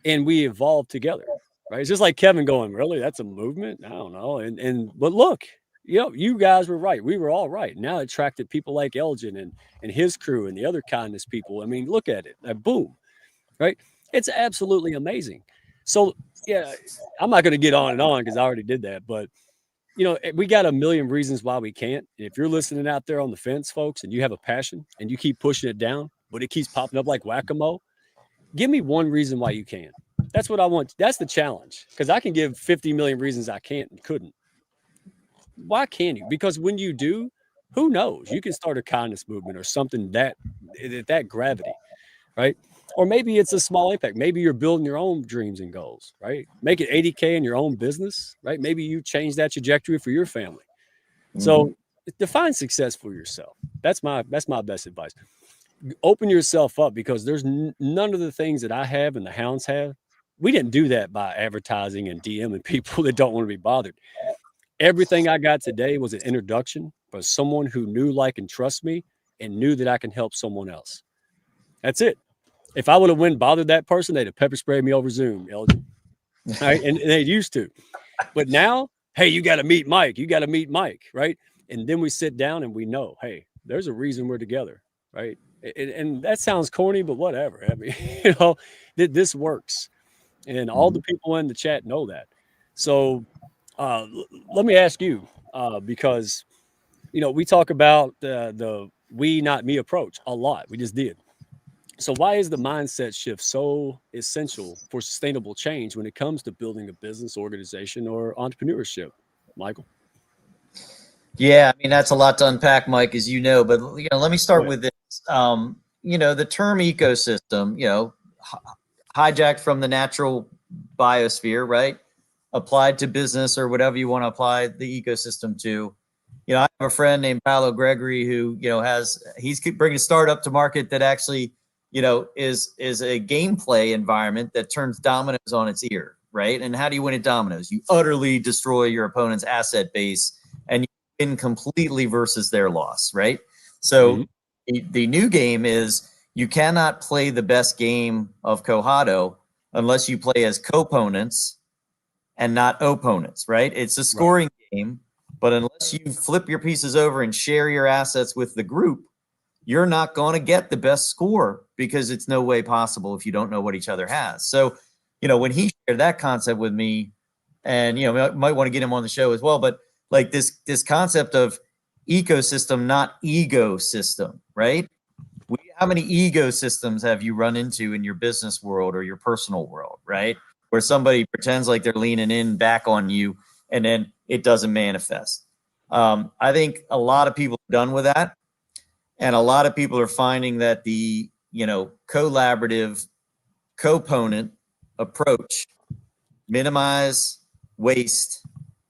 and we evolved together. Right? It's just like Kevin going, really? That's a movement? I don't know. But look, you guys were right. We were all right. Now it attracted people like Elgin and his crew and the other kindness people. I mean, look at it. Boom. Right? It's absolutely amazing. So yeah, I'm not going to get on and on because I already did that. But we got a million reasons why we can't. And if you're listening out there on the fence, folks, and you have a passion and you keep pushing it down, but it keeps popping up like whack-a-mole, give me one reason why you can. That's what I want. That's the challenge, because I can give 50 million reasons I can't and couldn't. Why can't you? Because when you do, who knows? You can start a kindness movement or something that gravity, right? Or maybe it's a small impact. Maybe you're building your own dreams and goals, right? Make it 80K in your own business, right? Maybe you change that trajectory for your family. So define success for yourself. That's my best advice. Open yourself up, because there's none of the things that I have and the Hounds have. We didn't do that by advertising and DMing people that don't want to be bothered. Everything I got today was an introduction for someone who knew, like, and trust me and knew that I can help someone else. That's it. If I would have went bothered that person, they'd have pepper sprayed me over Zoom, Elgin. Right? And they used to. But now, hey, you got to meet Mike. You got to meet Mike, right? And then we sit down and we know, hey, there's a reason we're together, right? And that sounds corny, but whatever. I mean, this works. And all the people in the chat know that. So let me ask you, because, we talk about the we, not me approach a lot. We just did. So why is the mindset shift so essential for sustainable change when it comes to building a business, organization, or entrepreneurship? Michael? Yeah, I mean, that's a lot to unpack, Mike, as you know, but let me start with this. The term ecosystem, hijacked from the natural biosphere, right? Applied to business or whatever you want to apply the ecosystem to. I have a friend named Paolo Gregory who, he's bringing a startup to market that actually, is a gameplay environment that turns dominoes on its ear, right? And how do you win at dominoes? You utterly destroy your opponent's asset base and you win completely versus their loss, right? So the new game is you cannot play the best game of Cojado unless you play as co-opponents and not opponents, right? It's a scoring game, but unless you flip your pieces over and share your assets with the group, you're not going to get the best score, because it's no way possible if you don't know what each other has. So, when he shared that concept with me, and, might want to get him on the show as well, but like this concept of ecosystem, not ego system, right? How many ecosystems have you run into in your business world or your personal world, right? Where somebody pretends like they're leaning in back on you and then it doesn't manifest. I think a lot of people are done with that. And a lot of people are finding that the, collaborative component approach, minimize waste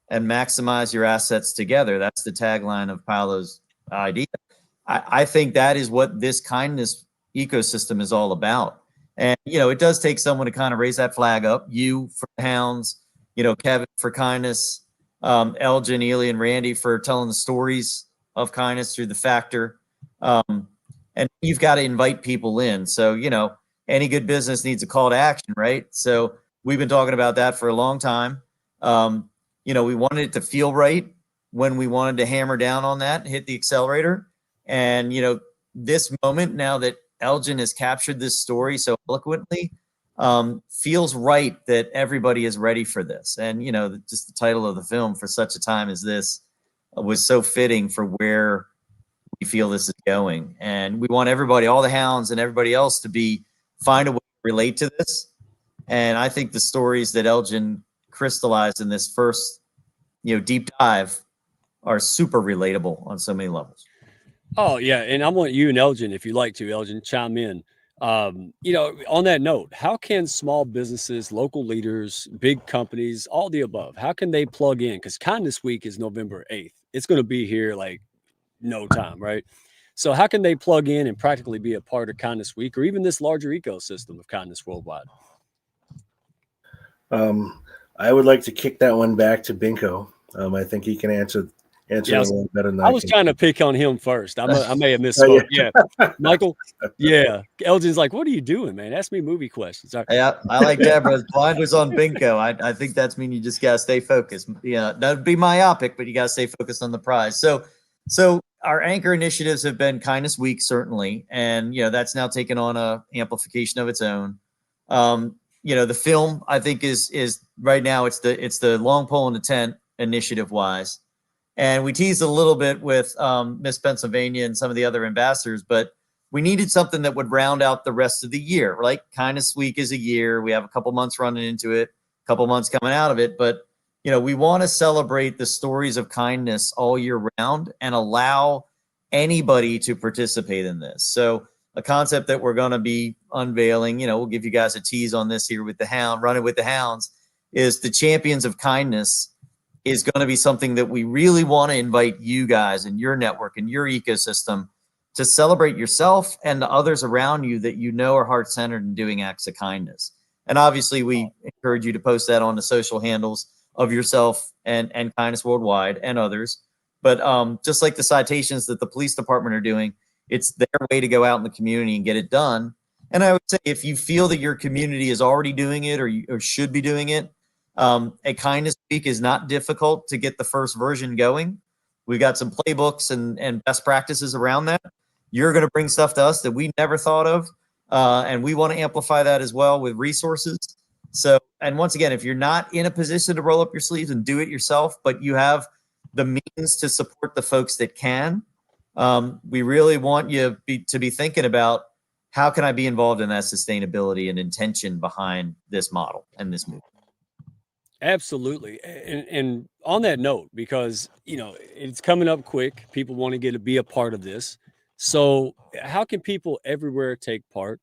and maximize your assets together. That's the tagline of Paolo's idea. I think that is what this kindness ecosystem is all about. And, it does take someone to kind of raise that flag up. You for Hounds, Kevin for kindness, Elgin, Ely, and Randy for telling the stories of kindness through the factor. And you've got to invite people in. So, any good business needs a call to action, right? So we've been talking about that for a long time. We wanted it to feel right when we wanted to hammer down on that, hit the accelerator. And, this moment, now that Elgin has captured this story so eloquently, feels right that everybody is ready for this. And, you know, just the title of the film, For Such a Time as This, was so fitting for where we feel this is going. And we want everybody, all the hounds and everybody else, to find a way to relate to this. And I think the stories that Elgin crystallized in this first, deep dive are super relatable on so many levels. Oh yeah, and I want you and Elgin, if you'd like to, Elgin, chime in. On that note, how can small businesses, local leaders, big companies, all the above, how can they plug in? Because Kindness Week is November 8th. It's going to be here like no time, right? So how can they plug in and practically be a part of Kindness Week or even this larger ecosystem of kindness worldwide? I would like to kick that one back to Binko. I think he can answer a little better than I was trying to pick on him first. I may have misspoke. Yeah. Michael. Yeah. Elgin's like, what are you doing, man? Ask me movie questions. Yeah, I like Deborah's blinders on Binko. I think that's mean you just gotta stay focused. Yeah, that'd be myopic, but you gotta stay focused on the prize. So our anchor initiatives have been Kindness Week, certainly, and that's now taken on a amplification of its own. The film, I think, is right now it's the long pole in the tent initiative wise. And we teased a little bit with Miss Pennsylvania and some of the other ambassadors, but we needed something that would round out the rest of the year. Like Kindness Week is a year. We have a couple months running into it, a couple months coming out of it. But, we want to celebrate the stories of kindness all year round and allow anybody to participate in this. So a concept that we're going to be unveiling, we'll give you guys a tease on this here with the Running with the Hounds, is the Champions of Kindness is going to be something that we really want to invite you guys and your network and your ecosystem to celebrate yourself and the others around you that are heart-centered and doing acts of kindness. And obviously, we encourage you to post that on the social handles of yourself and Kindness Worldwide and others. But just like the citations that the police department are doing, it's their way to go out in the community and get it done. And I would say if you feel that your community is already doing it or should be doing it, a Kindness Week is not difficult to get the first version going. We've got some playbooks and best practices around that. You're going to bring stuff to us that we never thought of. And we want to amplify that as well with resources. So, and once again, if you're not in a position to roll up your sleeves and do it yourself, but you have the means to support the folks that can, we really want you to be thinking about how can I be involved in that sustainability and intention behind this model and this movement. Absolutely. And on that note, because, it's coming up quick, people want to be a part of this. So how can people everywhere take part?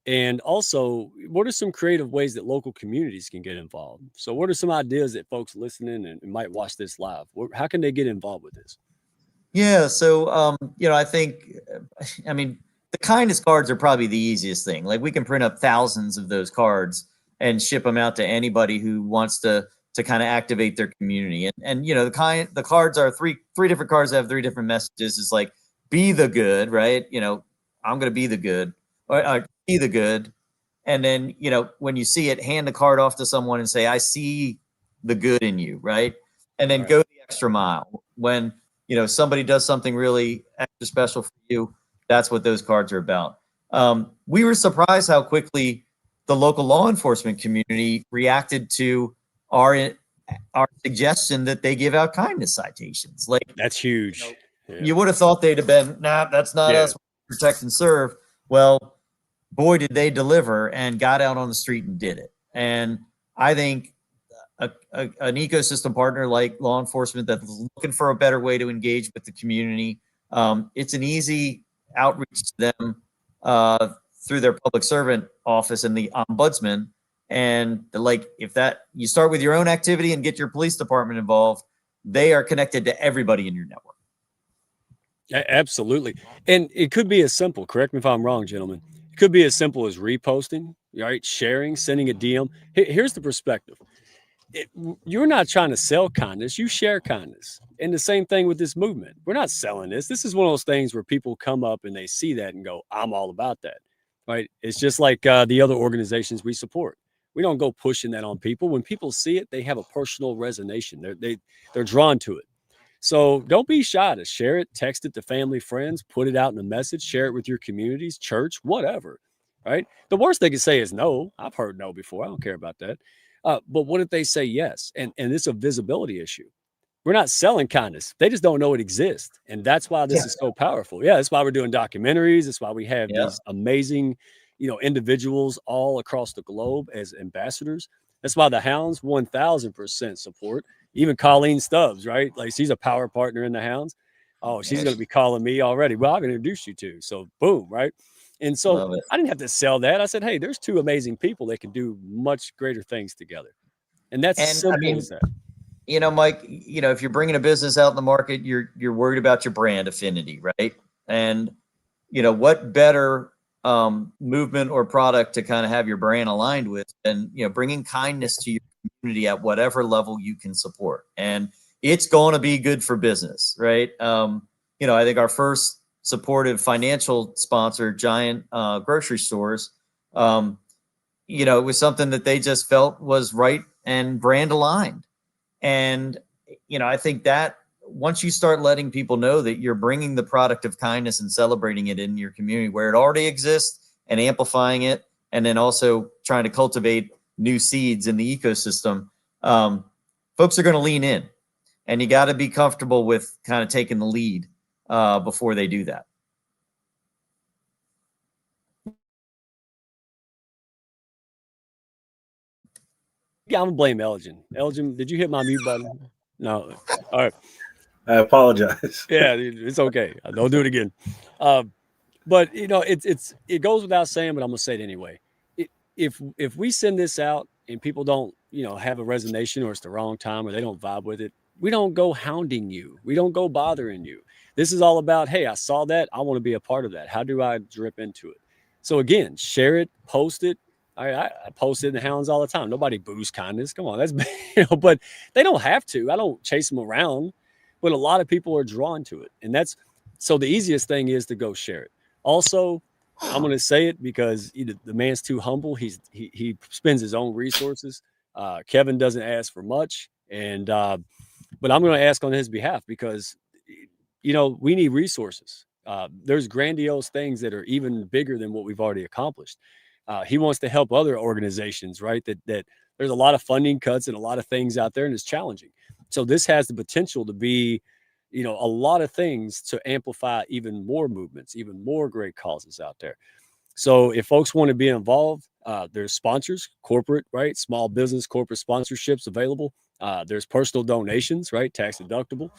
And also, what are some creative ways that local communities can get involved? So what are some ideas that folks listening and might watch this live? How can they get involved with this? Yeah. So, I think, the kindness cards are probably the easiest thing. Like we can print up thousands of those cards and ship them out to anybody who wants to kind of activate their community. And the cards are three different cards that have three different messages. It's like, be the good, right? I'm going to be the good, or be the good. And then, when you see it, hand the card off to someone and say, I see the good in you, right? And then go the extra mile. When, somebody does something really extra special for you, that's what those cards are about. We were surprised how quickly the local law enforcement community reacted to our suggestion that they give out kindness citations. Like that's huge. You would have thought they'd have been, nah, that's not us. We protect and serve. Well, boy, did they deliver and got out on the street and did it. And I think an ecosystem partner like law enforcement that's looking for a better way to engage with the community, it's an easy outreach to them through their public servant office and the ombudsman. And if you start with your own activity and get your police department involved, they are connected to everybody in your network. Absolutely. And it could be as simple, correct me if I'm wrong, gentlemen. It could be as simple as reposting, right? Sharing, sending a DM. Here's the perspective. You're not trying to sell kindness. You share kindness. And the same thing with this movement. We're not selling this. This is one of those things where people come up and they see that and go, I'm all about that. Right. It's just like the other organizations we support. We don't go pushing that on people. When people see it, they have a personal resonation. They're drawn to it. So don't be shy to share it, text it to family, friends, put it out in a message, share it with your communities, church, whatever. Right. The worst they can say is no. I've heard no before. I don't care about that. But what if they say yes? And it's a visibility issue. We're not selling kindness. They just don't know it exists. And that's why this Yeah. is so powerful. Yeah, that's why we're doing documentaries. That's why we have Yeah. these amazing, individuals all across the globe as ambassadors. That's why the Hounds 1000% support. Even Colleen Stubbs, right? Like she's a power partner in the Hounds. Oh, she's going to be calling me already. Well, I'm going to introduce you to. So boom, right? And so Love it. I didn't have to sell that. I said, hey, there's two amazing people that can do much greater things together. And that's And I simple mean, as that. Mike, if you're bringing a business out in the market, you're worried about your brand affinity, right? And what better movement or product to kind of have your brand aligned with than bringing kindness to your community at whatever level you can support, and it's going to be good for business, right? I think our first supportive financial sponsor, Giant grocery stores, it was something that they just felt was right and brand aligned. And, I think that once you start letting people know that you're bringing the product of kindness and celebrating it in your community where it already exists and amplifying it, and then also trying to cultivate new seeds in the ecosystem, folks are going to lean in, and you got to be comfortable with kind of taking the lead before they do that. Yeah, I'm gonna blame Elgin. Elgin, did you hit my mute button? No. All right. I apologize. Yeah, it's okay. Don't do it again. But it goes without saying, but I'm gonna say it anyway. If we send this out and people don't have a resonation, or it's the wrong time, or they don't vibe with it, we don't go hounding you. We don't go bothering you. This is all about, hey, I saw that. I want to be a part of that. How do I drip into it? So again, share it, post it. I post it in the Hounds all the time. Nobody boos kindness. Come on, that's but they don't have to. I don't chase them around, but a lot of people are drawn to it, and that's so the easiest thing is to go share it. Also, I'm going to say it because the man's too humble. He spends his own resources. Kevin doesn't ask for much, and but I'm going to ask on his behalf because we need resources. There's grandiose things that are even bigger than what we've already accomplished. He wants to help other organizations, right? That there's a lot of funding cuts and a lot of things out there, and it's challenging. So this has the potential to be, a lot of things to amplify even more movements, even more great causes out there. So if folks want to be involved, there's sponsors, corporate, right? Small business, corporate sponsorships available. There's personal donations, right? Tax deductible.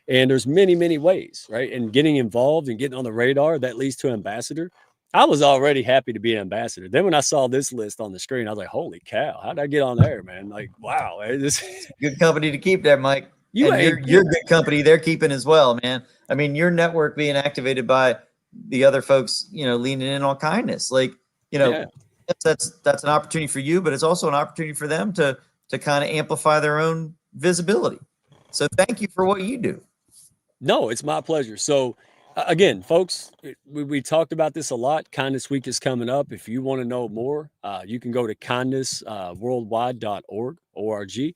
And there's many, many ways, right? And getting involved and getting on the radar, that leads to ambassador. I was already happy to be an ambassador. Then when I saw this list on the screen, I was like, holy cow, how did I get on there, man? Like, wow. Good company to keep there, Mike. You're good company they're keeping as well, man. I mean, your network being activated by the other folks, leaning in on kindness. Like, that's an opportunity for you, but it's also an opportunity for them to kind of amplify their own visibility. So thank you for what you do. No, it's my pleasure. So again, folks, we talked about this a lot. Kindness Week is coming up. If you want to know more, you can go to kindnessworldwide.org.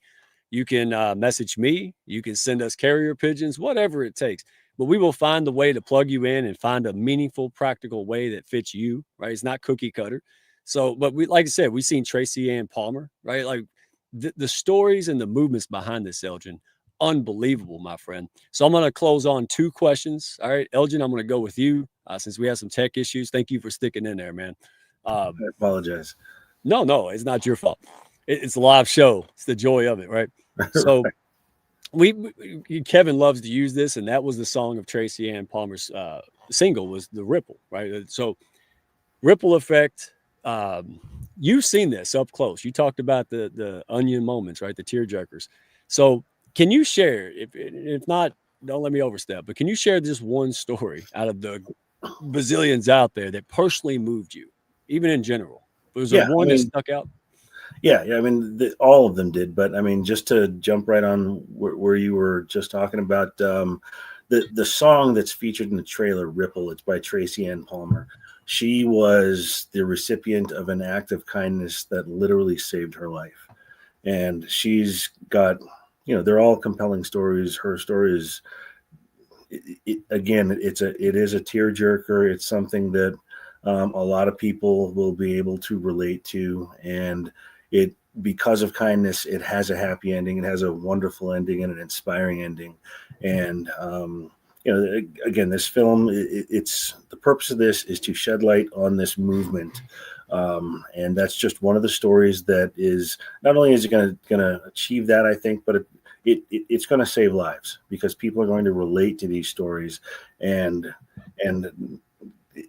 You can message me. You can send us carrier pigeons, whatever it takes. But we will find the way to plug you in and find a meaningful, practical way that fits you, right? It's not cookie cutter. So, but like I said, we've seen Tracy Ann Palmer, right? Like the stories and the movements behind this, Elgin, unbelievable, my friend. So I'm going to close on 2 questions. All right, Elgin, I'm going to go with you since we have some tech issues. Thank you for sticking in there, man. I apologize. No, it's not your fault. It's a live show. It's the joy of it, right? So Kevin loves to use this, and that was the song of Tracy Ann Palmer's single was The Ripple, right? So ripple effect. You've seen this up close. You talked about the onion moments, right? The tearjerkers. So can you share, if not, don't let me overstep, but can you share just one story out of the bazillions out there that personally moved you, even in general? Was there one that stuck out? Yeah. I mean, all of them did, but I mean, just to jump right on where you were just talking about, the song that's featured in the trailer, Ripple, it's by Tracy Ann Palmer. She was the recipient of an act of kindness that literally saved her life. And she's got they're all compelling stories. Her story is, again, it is a tearjerker. It's something that a lot of people will be able to relate to, and because of kindness, it has a happy ending. It has a wonderful ending and an inspiring ending. And again, this film, it's the purpose of this is to shed light on this movement. And that's just one of the stories that is, not only is it going to achieve that, I think, but it's going to save lives, because people are going to relate to these stories, and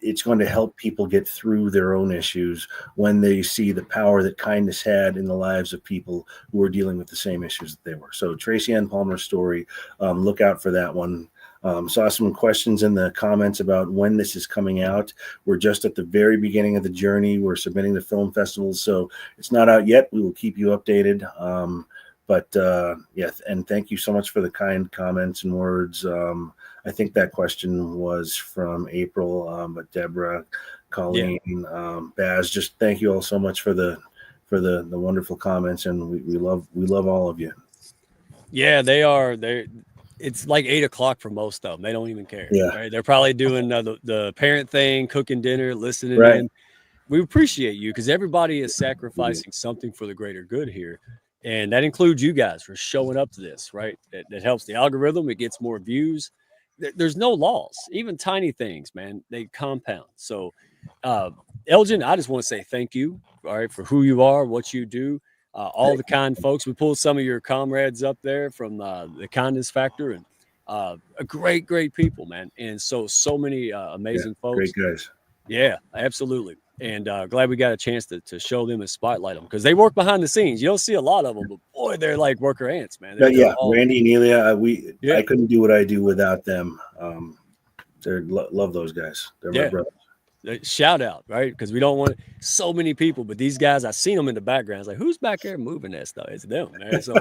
it's going to help people get through their own issues when they see the power that kindness had in the lives of people who are dealing with the same issues that they were. So Tracy Ann Palmer's story, look out for that one. Saw some questions in the comments about when this is coming out. We're just at the very beginning of the journey. We're submitting to film festivals, so it's not out yet. We will keep you updated. Yeah, and thank you so much for the kind comments and words. I think that question was from April, but Deborah, Colleen, Baz, just thank you all so much for the wonderful comments, and we love all of you. Yeah, they are. It's like 8 o'clock for most of them. They don't even care. Yeah. Right? They're probably doing the parent thing, cooking dinner, listening Right. in. We appreciate you, because everybody is sacrificing something for the greater good here. And that includes you guys for showing up to this, right? That helps the algorithm. It gets more views. There's no laws, even tiny things, man, they compound. So, Elgin, I just want to say thank you, all right, for who you are, what you do, all the kind folks. We pulled some of your comrades up there from the Kindness Factor, and a great people, man. And so many amazing folks. Great guys. Yeah, absolutely. And glad we got a chance to show them and spotlight them, because they work behind the scenes. You don't see a lot of them, but boy, they're like worker ants, man. Yeah, Randy and Elia, I couldn't do what I do without them. Love those guys. They're my brothers. Shout out, right? Because we don't want so many people, but these guys, I seen them in the background. It's like, who's back there moving that stuff? It's them, man. So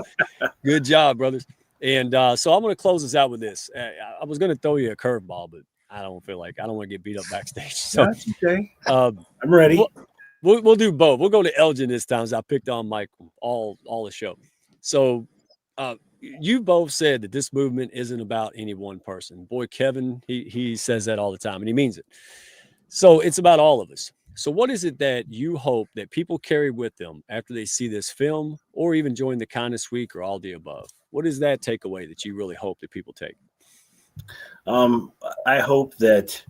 good job, brothers. And so I'm going to close this out with this. I was going to throw you a curveball, but I don't want to get beat up backstage. So that's okay. I'm ready. We'll do both. We'll go to Elgin this time, so I picked on Michael all the show. So you both said that this movement isn't about any one person. Boy, Kevin, he says that all the time, and he means it. So it's about all of us. So what is it that you hope that people carry with them after they see this film, or even join the Kindness Week, or all the above? What is that takeaway that you really hope that people take? I hope that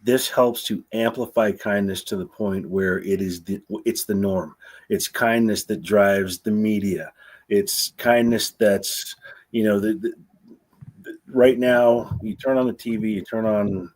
this helps to amplify kindness to the point where it's the norm. It's kindness that drives the media. It's kindness that's, right now you turn on the TV, you turn on,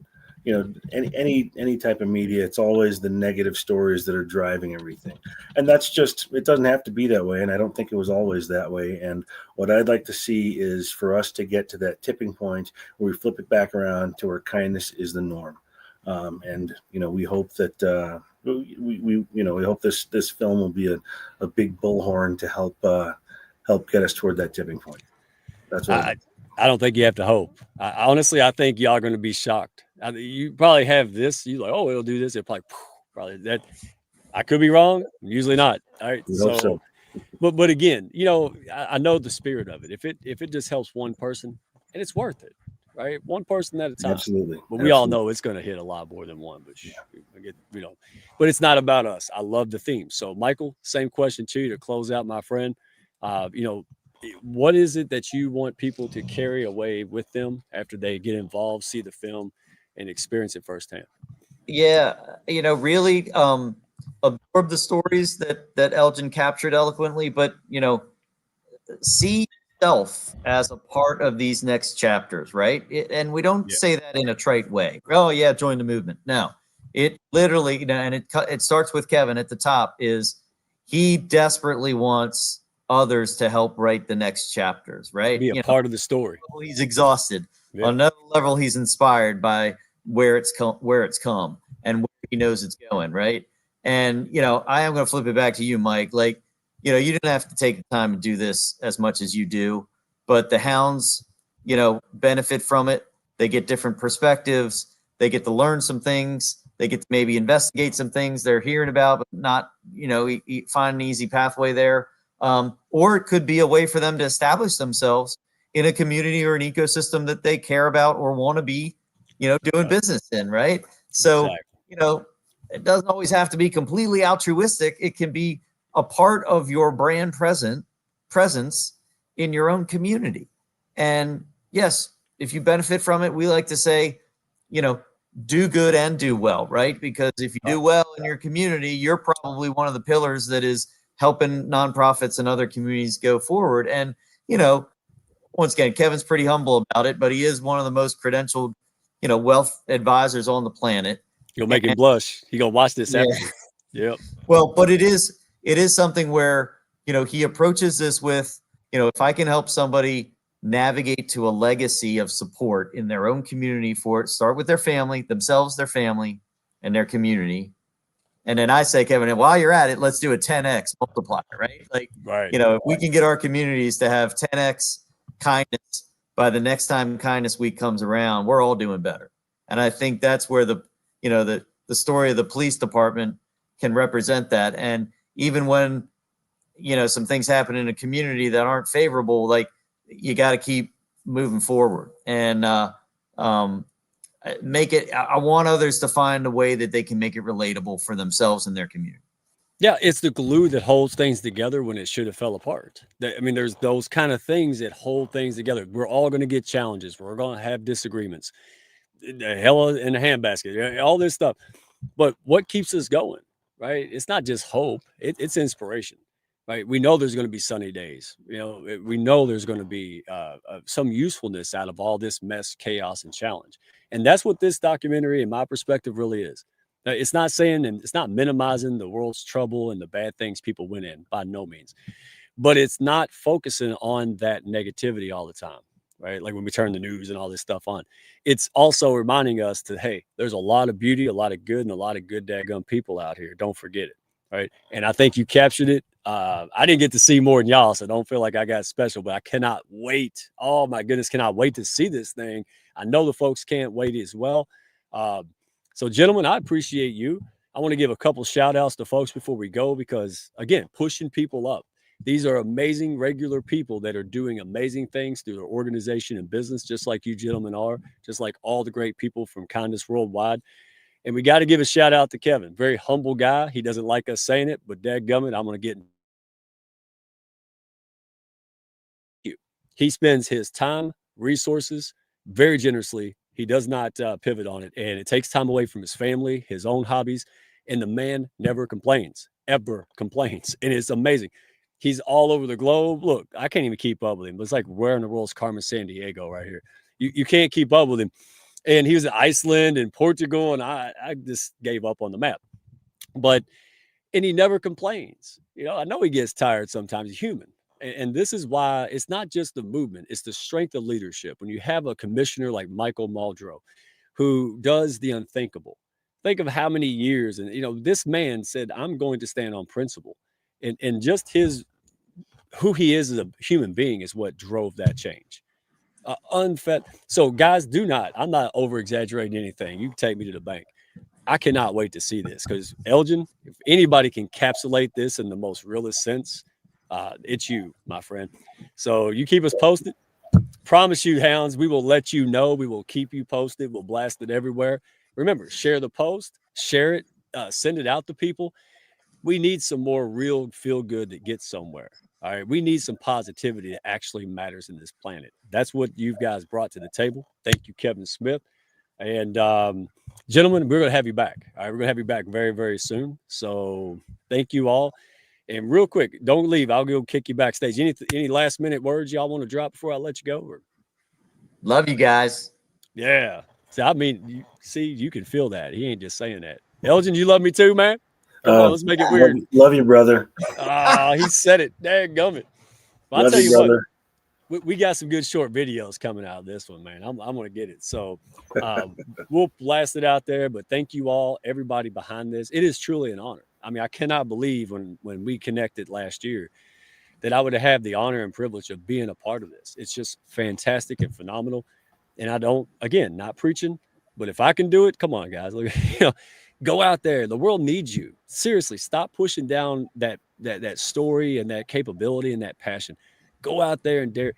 any type of media, it's always the negative stories that are driving everything. And that's just, it doesn't have to be that way. And I don't think it was always that way. And what I'd like to see is for us to get to that tipping point where we flip it back around to where kindness is the norm. And we hope that we hope this film will be a big bullhorn to help get us toward that tipping point. That's what I don't think you have to hope. Honestly, I think y'all are going to be shocked. You probably have this. You like, oh, it'll do this. It'll probably that. I could be wrong. Usually not. All right. So. But again, I know the spirit of it. If it just helps one person, and it's worth it, right? One person at a time. Absolutely. But we all know it's going to hit a lot more than one. But but it's not about us. I love the theme. So Michael, same question to you to close out, my friend. What is it that you want people to carry away with them after they get involved, see the film, and experience it firsthand? Yeah, really absorb the stories that Elgin captured eloquently, but see yourself as a part of these next chapters, right? And we don't say that in a trite way. Oh yeah, join the movement. No, it literally, and it starts with Kevin at the top. Is he desperately wants others to help write the next chapters, right? Be a part of the story. He's exhausted. On another level, he's inspired by where it's come and where he knows it's going, right? And I am going to flip it back to you, Mike. Like, you didn't have to take the time to do this as much as you do, but the Hounds, benefit from it. They get different perspectives. They get to learn some things. They get to maybe investigate some things they're hearing about, but not, find an easy pathway there. Or it could be a way for them to establish themselves in a community or an ecosystem that they care about or want to be, doing business in, right? So, Exactly. it doesn't always have to be completely altruistic. It can be a part of your brand presence in your own community. And yes, if you benefit from it, we like to say, do good and do well, right? Because if you do well in your community, you're probably one of the pillars that is helping nonprofits and other communities go forward. And, once again, Kevin's pretty humble about it, but he is one of the most credentialed, wealth advisors on the planet. You'll make him blush. He gonna watch this Yeah. after. Yep. Well, but it is something where, he approaches this with, if I can help somebody navigate to a legacy of support in their own community for it, start with their family, themselves, their family, and their community. And then I say, Kevin, while you're at it, let's do a 10x multiplier, right? Like, Right. if we can get our communities to have 10x kindness by the next time Kindness Week comes around, we're all doing better. And I think that's where the story of the police department can represent that. And even when, some things happen in a community that aren't favorable, like, you got to keep moving forward and make it. I want others to find a way that they can make it relatable for themselves and their community. Yeah, it's the glue that holds things together when it should have fell apart. I mean, there's those kind of things that hold things together. We're all going to get challenges. We're going to have disagreements. The hell in the handbasket, all this stuff. But what keeps us going, right? It's not just hope. It's inspiration, right? We know there's going to be sunny days. We know there's going to be some usefulness out of all this mess, chaos, and challenge. And that's what this documentary, in my perspective, really is. It's not saying, and it's not minimizing the world's trouble and the bad things people went in, by no means. But it's not focusing on that negativity all the time, right? Like when we turn the news and all this stuff on. It's also reminding us that, hey, there's a lot of beauty, a lot of good, and a lot of good daggum people out here. Don't forget it, right? And I think you captured it. I didn't get to see more than y'all, so don't feel like I got special, but I cannot wait. Oh, my goodness, cannot wait to see this thing. I know the folks can't wait as well. So, gentlemen, I appreciate you. I want to give a couple shout outs to folks before we go because, again, pushing people up. These are amazing, regular people that are doing amazing things through their organization and business, just like you gentlemen are, just like all the great people from Kindness Worldwide. And we got to give a shout out to Kevin. Very humble guy. He doesn't like us saying it, but dadgummit, I'm going to get you. He spends his time, resources very generously. He does not pivot on it, and it takes time away from his family, his own hobbies, and the man never complains, ever complains, and it's amazing. He's all over the globe. Look, I can't even keep up with him. It's like where in the world's Carmen Sandiego right here. You can't keep up with him. And he was in Iceland and Portugal, and I just gave up on the map. And he never complains. I know he gets tired sometimes. He's human. And this is why it's not just the movement, it's the strength of leadership. When you have a commissioner like Michael Muldrow, who does the unthinkable, think of how many years. And, this man said, I'm going to stand on principle. And just who he is as a human being is what drove that change. Unfed. So, guys, I'm not over exaggerating anything. You can take me to the bank. I cannot wait to see this because, Elgin, if anybody can encapsulate this in the most realist sense, it's you, my friend. So you keep us posted. Promise you, Hounds, we will let you know. We will keep you posted. We'll blast it everywhere. Remember, share the post, share it, send it out to people. We need some more real feel good that gets somewhere. All right. We need some positivity that actually matters in this planet. That's what you guys brought to the table. Thank you, Kevin Smith. And gentlemen, we're going to have you back. All right. We're going to have you back very, very soon. So thank you all. And real quick, don't leave. I'll go kick you backstage. Any last minute words y'all want to drop before I let you go? Or? Love you guys. Yeah. So, I mean, you can feel that. He ain't just saying that. Elgin, you love me too, man? Come on, let's make it weird. Love you, brother. He said it. Dadgummit. Well, I'll tell you brother. What. We got some good short videos coming out of this one, man. I'm going to get it. So we'll blast it out there. But thank you all, everybody behind this. It is truly an honor. I mean, I cannot believe when we connected last year that I would have had the honor and privilege of being a part of this. It's just fantastic and phenomenal. And I don't, again, not preaching, but if I can do it, come on, guys. Look, Go out there. The world needs you. Seriously, stop pushing down that story and that capability and that passion. Go out there and dare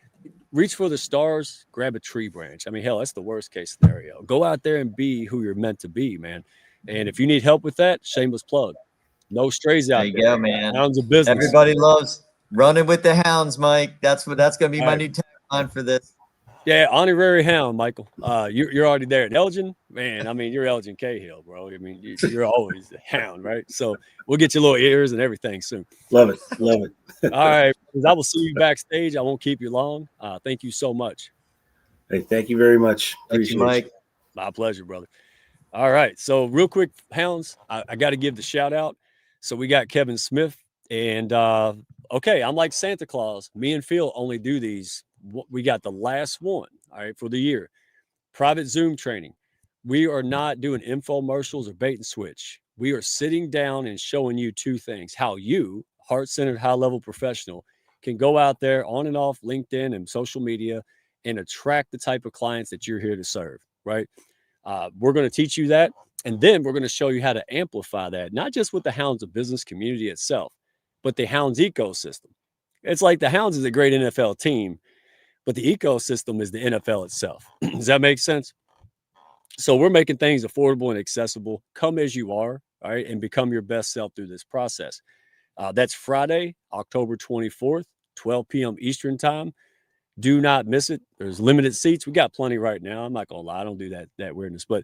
reach for the stars, grab a tree branch. I mean, hell, that's the worst case scenario. Go out there and be who you're meant to be, man. And if you need help with that, shameless plug. No strays There out you there. go, man. Hounds of business. Everybody loves running with the hounds, Mike. That's going to be All my right. new tagline for this. Yeah, honorary hound, Michael. You're already there at Elgin, man. I mean, you're Elgin Cahill, bro. I mean, you're always the hound, right? So we'll get you little ears and everything soon. Love it. Love it. All right, I will see you backstage. I won't keep you long. Thank you so much. Hey, thank you very much. Thank you, Appreciate Mike. My pleasure, brother. All right, so real quick, hounds, I got to give the shout out. So we got Kevin Smith, and okay, I'm like Santa Claus. Me and Phil only do these. We got the last one, all right, for the year. Private Zoom training. We are not doing infomercials or bait and switch. We are sitting down and showing you two things: how you, heart-centered, high-level professional, can go out there on and off LinkedIn and social media and attract the type of clients that you're here to serve, right? We're going to teach you that. And then we're going to show you how to amplify that, not just with the Hounds of business community itself, but the Hounds ecosystem. It's like the Hounds is a great NFL team, but the ecosystem is the NFL itself. Does that make sense? So we're making things affordable and accessible. Come as you are, all right, and become your best self through this process. That's Friday, October 24th, 12 p.m. Eastern time. Do not miss it. There's limited seats. We got plenty right now. I'm not gonna lie, I don't do that weirdness, but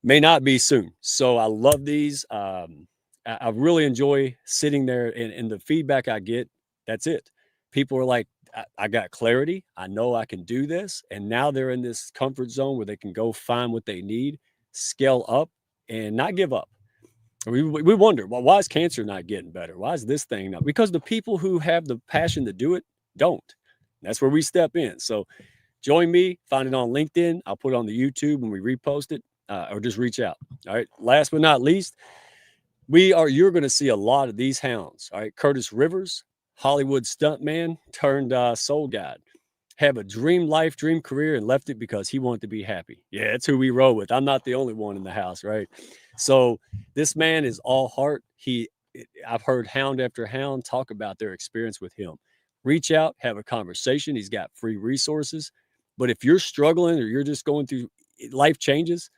may not be soon. So I love these. I really enjoy sitting there, and the feedback I get, that's it. People are like, I got clarity. I know I can do this. And now they're in this comfort zone where they can go find what they need, scale up, and not give up. We wonder, well, why is cancer not getting better? Why is this thing not? Because the people who have the passion to do it don't. That's where we step in. So join me, find it on LinkedIn. I'll put it on the YouTube when we repost it, or just reach out. All right. Last but not least, you're going to see a lot of these hounds. All right. Curtis Rivers, Hollywood stuntman turned soul guide, have a dream life, dream career, and left it because he wanted to be happy. Yeah, that's who we roll with. I'm not the only one in the house, right? So this man is all heart. I've heard hound after hound talk about their experience with him. Reach out, have a conversation. He's got free resources. But if you're struggling or you're just going through life changes,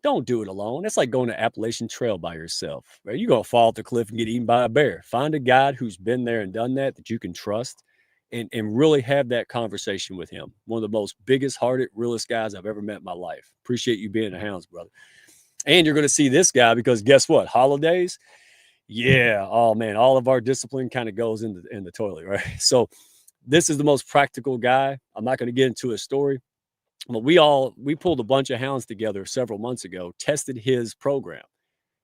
don't do it alone. It's like going to Appalachian Trail by yourself, right? You're going to fall off the cliff and get eaten by a bear. Find a guide who's been there and done that you can trust, and really have that conversation with him. One of the most biggest hearted, realest guys I've ever met in my life. Appreciate you being a Hounds, brother. And you're going to see this guy because guess what? Holidays. Yeah. Oh man. All of our discipline kind of goes in the toilet, right? So this is the most practical guy. I'm not going to get into his story, but we pulled a bunch of hounds together several months ago, tested his program.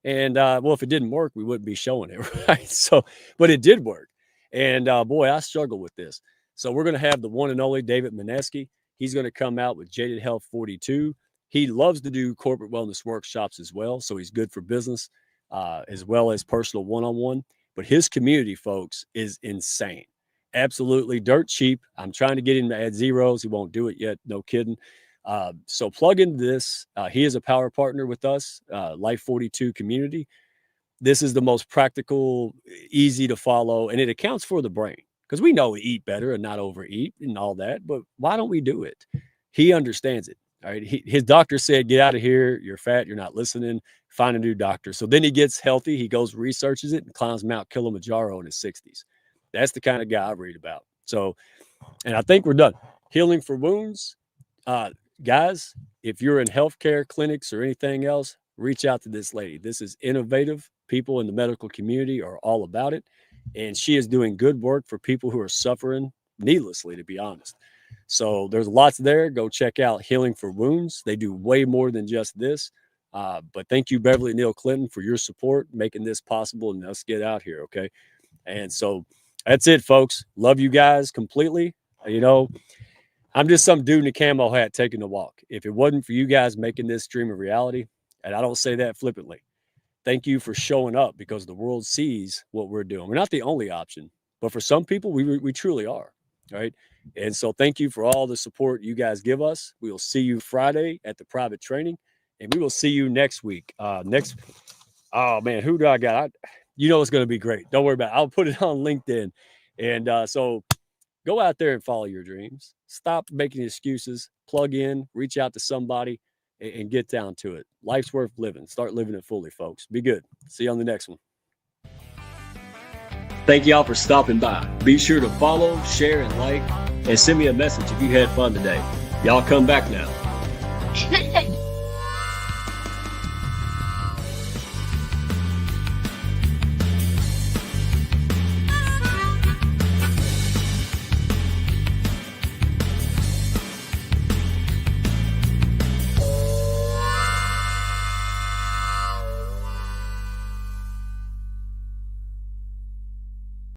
And well, if it didn't work, we wouldn't be showing it, right? So, but it did work. And boy, I struggle with this. So we're going to have the one and only David Mineski. He's going to come out with Jaded Health 42. He loves to do corporate wellness workshops as well. So he's good for business as well as personal one-on-one. But his community, folks, is insane. Absolutely dirt cheap. I'm trying to get him to add zeros. He won't do it yet. No kidding. So plug into this. He is a power partner with us, Life 42 community. This is the most practical, easy to follow, and it accounts for the brain because we know we eat better and not overeat and all that. But why don't we do it? He understands it. All right. His doctor said, get out of here. You're fat. You're not listening. Find a new doctor. So then he gets healthy. He goes, researches it, and climbs Mount Kilimanjaro in his 60s. That's the kind of guy I read about. So, and I think we're done. Healing for wounds. Guys, if you're in healthcare clinics or anything else, reach out to this lady. This is innovative. People in the medical community are all about it. And she is doing good work for people who are suffering needlessly, to be honest. So there's lots there. Go check out Healing for Wounds. They do way more than just this. But thank you, Beverly Neal Clinton, for your support, making this possible, and let's get out here, okay? And so that's it, folks. Love you guys completely. You know, I'm just some dude in a camo hat taking a walk. If it wasn't for you guys making this dream a reality, and I don't say that flippantly, thank you for showing up because the world sees what we're doing. We're not the only option, but for some people, we truly are, right? And so thank you for all the support you guys give us. We will see you Friday at the private training, and we will see you next week. Oh man, who do I got? You know it's going to be great. Don't worry about it. I'll put it on LinkedIn. And so go out there and follow your dreams. Stop making excuses. Plug in, reach out to somebody, and get down to it. Life's worth living. Start living it fully, folks. Be good. See you on the next one. Thank y'all for stopping by. Be sure to follow, share, and like, and send me a message if you had fun today. Y'all come back now.